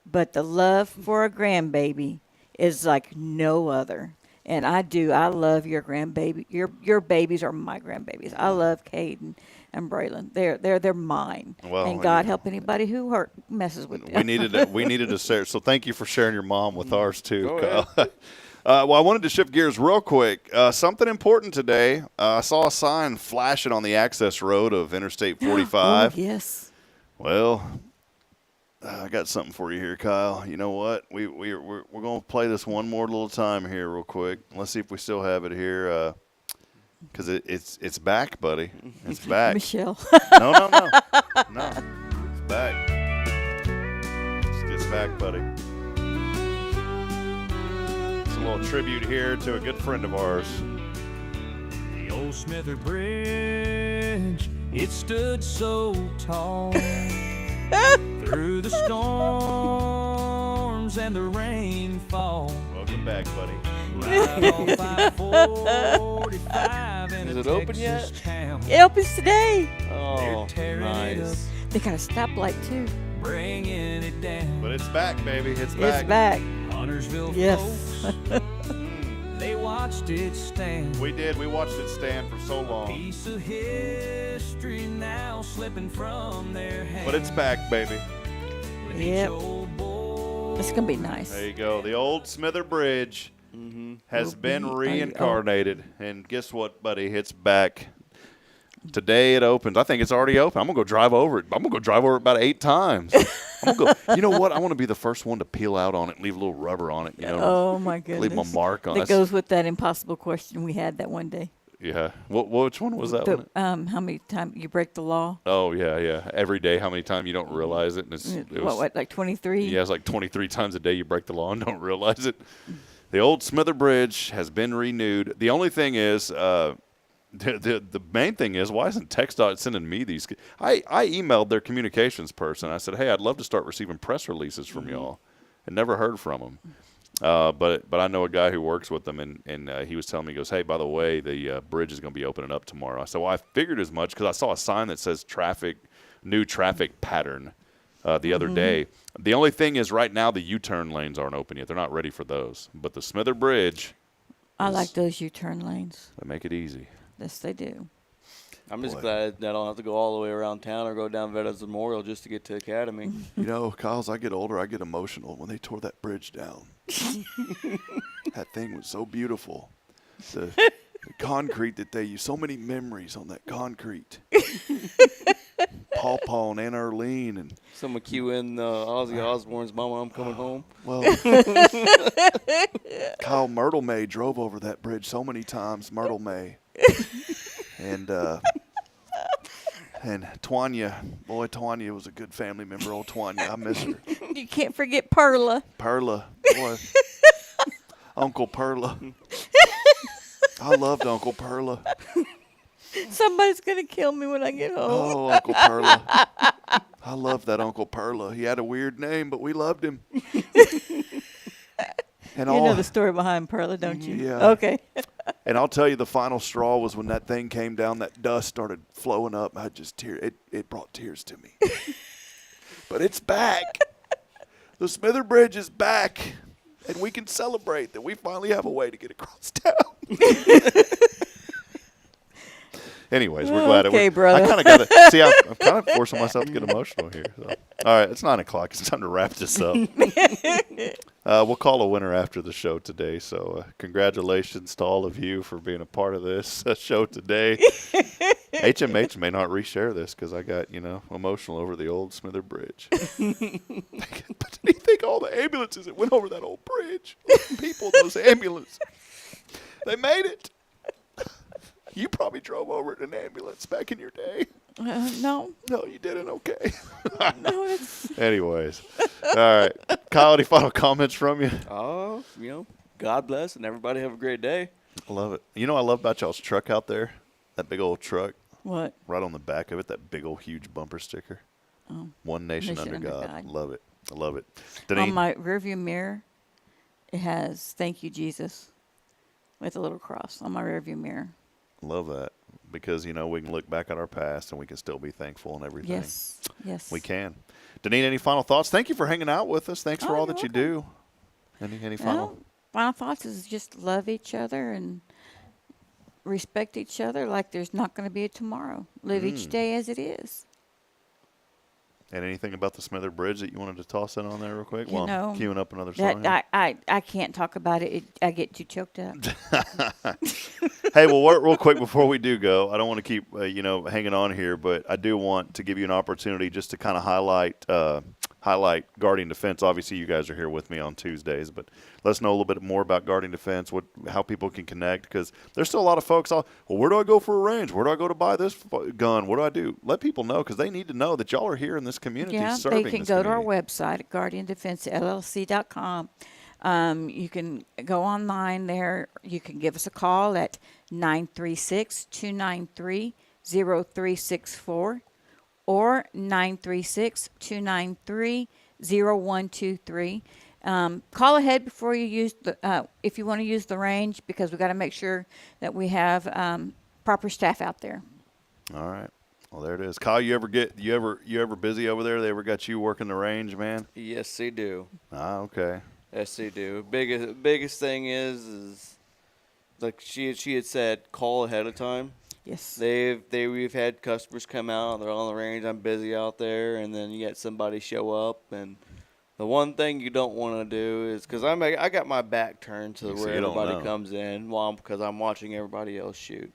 but the love for a grandbaby is like no other. And I love your grandbaby. Your babies are my grandbabies. I love Caden and Braylon. They're mine. Well, and God help anybody who messes with them. We needed to share. So thank you for sharing your mom with ours too, Kyle. Well, I wanted to shift gears real quick. Something important today. I saw a sign flashing on the access road of Interstate 45. Oh, yes. Well, I got something for you here, Kyle. You know what? We're going to play this one more little time here real quick. Let's see if we still have it here. Because it's back, buddy. It's back. Michelle. No. It's back. It's back, buddy. It's a little tribute here to a good friend of ours. The old Smither Bridge, it stood so tall through the storms and the rainfall. Welcome back, buddy. Is it open yet? It opens today. Oh, nice. They got a stoplight too. Bringing it down. But it's back, baby. It's back. It's back. Huntersville yes. folks, they watched it stand. We did. We watched it stand for so long. Piece of history now slipping from their hands. But it's back, baby. Yep. It's going to be nice. There you go. The old Smither Bridge has been reincarnated. And guess what, buddy? It's back. Today it opens. I think it's already open. I'm going to go drive over it. I'm going to go drive over it about 8 times. You know what? I want to be the first one to peel out on it and leave a little rubber on it. Oh, my goodness. Leave my mark on it. That goes with that impossible question we had that one day. Yeah. Which one was that one? How many times you break the law? Oh, yeah. Every day, how many times you don't realize it. And what, like 23? Yeah, it's like 23 times a day you break the law and don't realize it. The old Smither Bridge has been renewed. The only thing is, the main thing is, why isn't TxDOT sending me these? I emailed their communications person. I said, hey, I'd love to start receiving press releases from y'all. And never heard from them. But I know a guy who works with them, and he was telling me, he goes, hey, by the way, the bridge is going to be opening up tomorrow. I said, well, I figured as much because I saw a sign that says new traffic pattern the other day. The only thing is right now the U-turn lanes aren't open yet. They're not ready for those. But the Smither Bridge. I like those U-turn lanes. They make it easy. Yes, they do. I'm just glad that I don't have to go all the way around town or go down Veterans Memorial just to get to Academy. You know, Kyle, as I get older, I get emotional when they tore that bridge down. That thing was so beautiful. The concrete that they used, so many memories on that concrete. Paw Paw and Aunt Arlene. And someone cue in Ozzy Osbourne's Mama, I'm Coming Home. Well, Kyle, Myrtle May drove over that bridge so many times, Myrtle May. And And Tanya was a good family member. Old Tanya, I miss her. You can't forget Perla. Perla, boy. Uncle Perla. I loved Uncle Perla. Somebody's going to kill me when I get home. Oh, Uncle Perla. I love that Uncle Perla. He had a weird name, but we loved him. And You know the story behind Perla, don't you? Yeah. Okay. And I'll tell you, the final straw was when that thing came down, that dust started flowing up. I just it brought tears to me. But it's back. The Smither Bridge is back. And we can celebrate that we finally have a way to get across town. Anyways, we're glad Okay, it was. brother. I kind of got to see. I'm kind of forcing myself to get emotional here. So. All right, it's 9:00. It's time to wrap this up. We'll call a winner after the show today. So, congratulations to all of you for being a part of this show today. HMH may not reshare this because I got emotional over the old Smither Bridge. But you think all the ambulances that went over that old bridge, people, those ambulances, they made it. You probably drove over in an ambulance back in your day. No. No, you didn't. Okay. No, it's... Anyways. All right. Kyle, any final comments from you? Oh, God bless and everybody have a great day. I love it. You know what I love about y'all's truck out there? That big old truck. What? Right on the back of it, that big old huge bumper sticker. Oh. One Nation under God. Love it. I love it. On my rearview mirror, it has "Thank you, Jesus" with a little cross on my rearview mirror. Love that because, we can look back at our past and we can still be thankful and everything. Yes, yes. We can. Deneen, any final thoughts? Thank you for hanging out with us. Thanks for all that you do. Any final? Final thoughts is just love each other and respect each other like there's not going to be a tomorrow. Live each day as it is. And anything about the Smither Bridge that you wanted to toss in on there real quick? I'm queuing up another song. I can't talk about it. I get too choked up. Hey, well, real quick before we do go, I don't want to keep hanging on here, but I do want to give you an opportunity just to kind of highlight Guardian Defense. Obviously, you guys are here with me on Tuesdays, but let us know a little bit more about Guardian Defense, how people can connect, because there's still a lot of folks. Where do I go for a range? Where do I go to buy this gun? What do I do? Let people know because they need to know that y'all are here in this community serving they can this go community. to our website at guardiandefensellc.com. You can go online there. You can give us a call at 936-293-0364 or 936-293-0123. Call ahead before you use if you want to use the range, because we got to make sure that we have proper staff out there. All right. Well, there it is. Kyle, you ever busy over there? They ever got you working the range, man? Yes, they do. Ah, okay. Yes, they do. Biggest thing is like she had said, call ahead of time. Yes. We've had customers come out. They're on the range. I'm busy out there, and then you get somebody show up, and the one thing you don't want to do is because I got my back turned to where everybody comes in, because I'm watching everybody else shoot.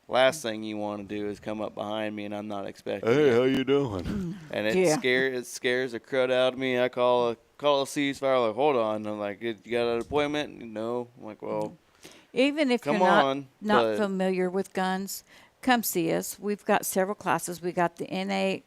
Last thing you want to do is come up behind me and I'm not expecting Hey, it. how you doing? And it scares the crud out of me. I call a ceasefire, like, hold on. I'm like, you got an appointment? No. I'm like, well, even if come you're on, not familiar with guns, come see us. We've got several classes. We got the NRA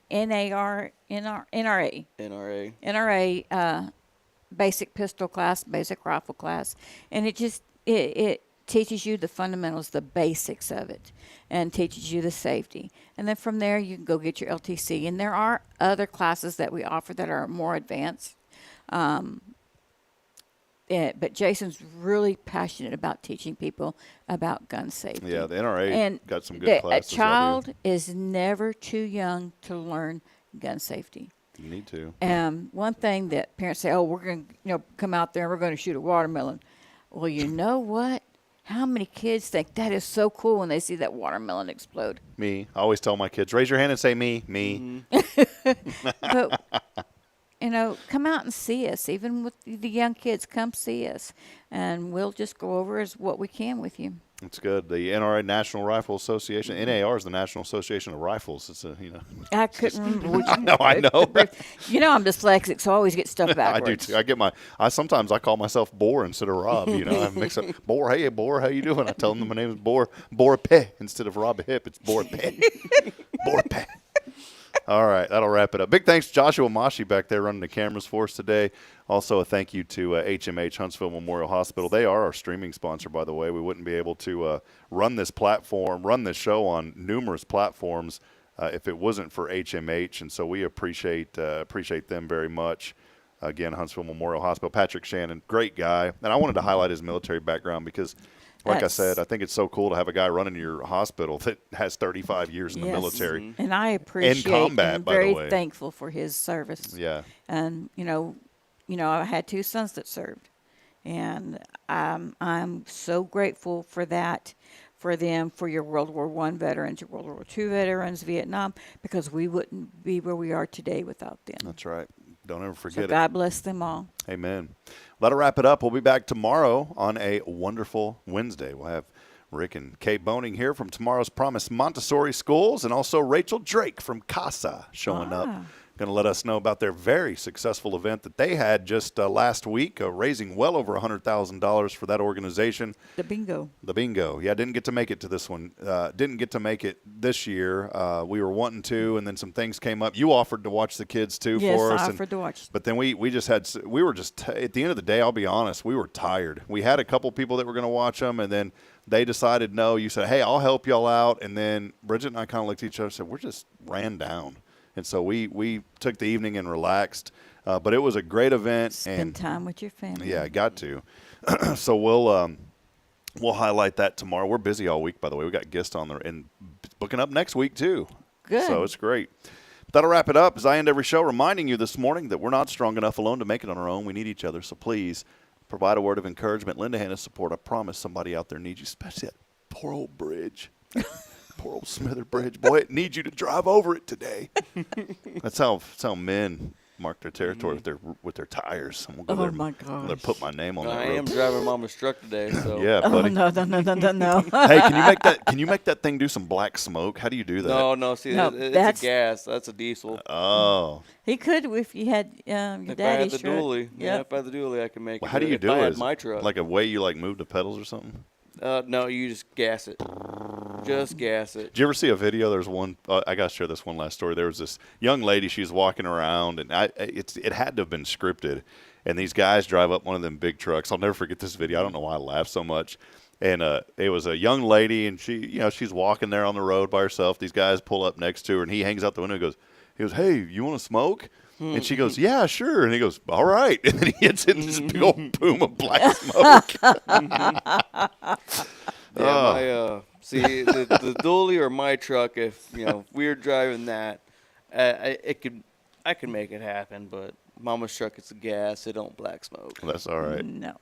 basic pistol class, basic rifle class, and it teaches you the fundamentals, the basics of it, and teaches you the safety. And then from there, you can go get your LTC. And there are other classes that we offer that are more advanced. But Jason's really passionate about teaching people about gun safety. Yeah, the NRA got some good classes. A child is never too young to learn gun safety. You need to. One thing that parents say, we're going to come out there and we're going to shoot a watermelon. Well, you know what? How many kids think that is so cool when they see that watermelon explode? Me. I always tell my kids, raise your hand and say me. Me. But, come out and see us. Even with the young kids, come see us. And we'll just go over what we can with you. It's good. The NRA National Rifle Association, NAR is the National Association of Rifles. It's I couldn't remember which. I know. I'm dyslexic, so I always get stuff backwards. I do too. Sometimes I call myself Boar instead of Rob. I mix up Boar. Hey, Boar, how you doing? I tell them my name is Boar Pe instead of Rob Hip. It's Boar Pe. Boar Pe. All right, that'll wrap it up. Big thanks to Joshua Mashi back there running the cameras for us today. Also, a thank you to HMH, Huntsville Memorial Hospital. They are our streaming sponsor, by the way. We wouldn't be able to run this show on numerous platforms if it wasn't for HMH, and so we appreciate them very much. Again, Huntsville Memorial Hospital. Patrick Shannon, great guy. And I wanted to highlight his military background because, like I said, I think it's so cool to have a guy running your hospital that has 35 years in the military. And I appreciate combat, and by the very way. thankful for his service. Yeah. And, you know, I had 2 sons that served. And I'm so grateful for that, for them, for your World War I veterans, your World War II veterans, Vietnam, because we wouldn't be where we are today without them. That's right. Don't ever forget So it. God bless them all. Amen. That'll wrap it up. We'll be back tomorrow on a wonderful Wednesday. We'll have Rick and Kay Boning here from Tomorrow's Promise Montessori Schools, and also Rachel Drake from CASA showing up. Going to let us know about their very successful event that they had just last week, raising well over $100,000 for that organization. The bingo. The bingo. Yeah, didn't get to make it to this one. Didn't get to make it this year. We were wanting to, and then some things came up. You offered to watch the kids, too, for us. Yes, I offered to watch. But then we were just, at the end of the day, I'll be honest, we were tired. We had a couple people that were going to watch them, and then they decided no. You said, hey, I'll help y'all out. And then Bridget and I kind of looked at each other and said, we're just ran down. And so we took the evening and relaxed. But it was a great event. Spend time with your family. Yeah, got to. So we'll highlight that tomorrow. We're busy all week, by the way. We got guests on there and booking up next week, too. Good. So it's great. That'll wrap it up. As I end every show, reminding you this morning that we're not strong enough alone to make it on our own. We need each other. So please provide a word of encouragement. Lend a hand of support. I promise somebody out there needs you, especially that poor old bridge. Poor old Smither Bridge. Boy, it needs you to drive over it today. That's how men mark their territory with their tires. I'm gonna go there my gosh. and put my name on that I road. am driving Mama's truck today, so. Yeah, buddy. No. Hey, can you make that thing do some black smoke? How do you do that? No, see, it's a gas. That's a diesel. Oh. He could if you had your if daddy's I had the truck. dually. Yeah, if I had the dually, I can make Well, it. how do you do I it? had Is my it truck. like a way you move the pedals or something? No, you just gas it. Just gas it. Did you ever see a video? There's one. I got to share this one last story. There was this young lady. She was walking around, and it had to have been scripted. And these guys drive up one of them big trucks. I'll never forget this video. I don't know why I laughed so much. And it was a young lady, and she's walking there on the road by herself. These guys pull up next to her, and he hangs out the window and goes, "Hey, you want to smoke?" And she goes, "Yeah, sure." And he goes, "All right." And then he hits in this big old boom of black smoke. Yeah, see the dually or my truck. If we're driving that, I could make it happen. But Mama's truck, it's a gas. It don't black smoke. That's all right. No.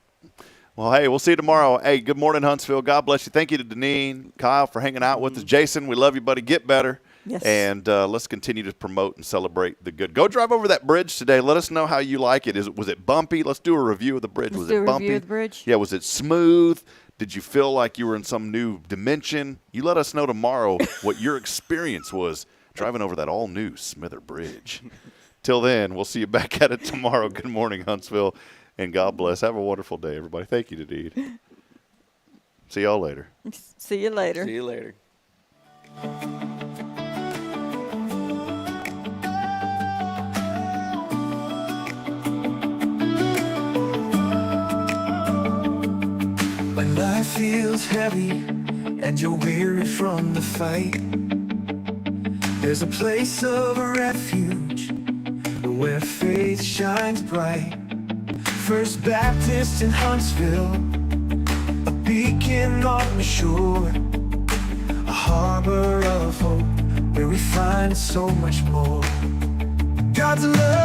Well, hey, we'll see you tomorrow. Hey, good morning, Huntsville. God bless you. Thank you to Deneen, Kyle, for hanging out with us. Jason, we love you, buddy. Get better. Yes. And let's continue to promote and celebrate the good. Go drive over that bridge today. Let us know how you like it. Was it bumpy? Let's do a review of the bridge. Was it bumpy? Review of the bridge. Yeah. Was it smooth? Did you feel like you were in some new dimension? You let us know tomorrow what your experience was driving over that all-new Smither Bridge. Till then, we'll see you back at it tomorrow. Good morning, Huntsville, and God bless. Have a wonderful day, everybody. Thank you, Nadeed. See y'all later. See you later. See you later. When life feels heavy and you're weary from the fight, there's a place of refuge where faith shines bright. First Baptist in Huntsville, a beacon on the shore, a harbor of hope where we find so much more. God's love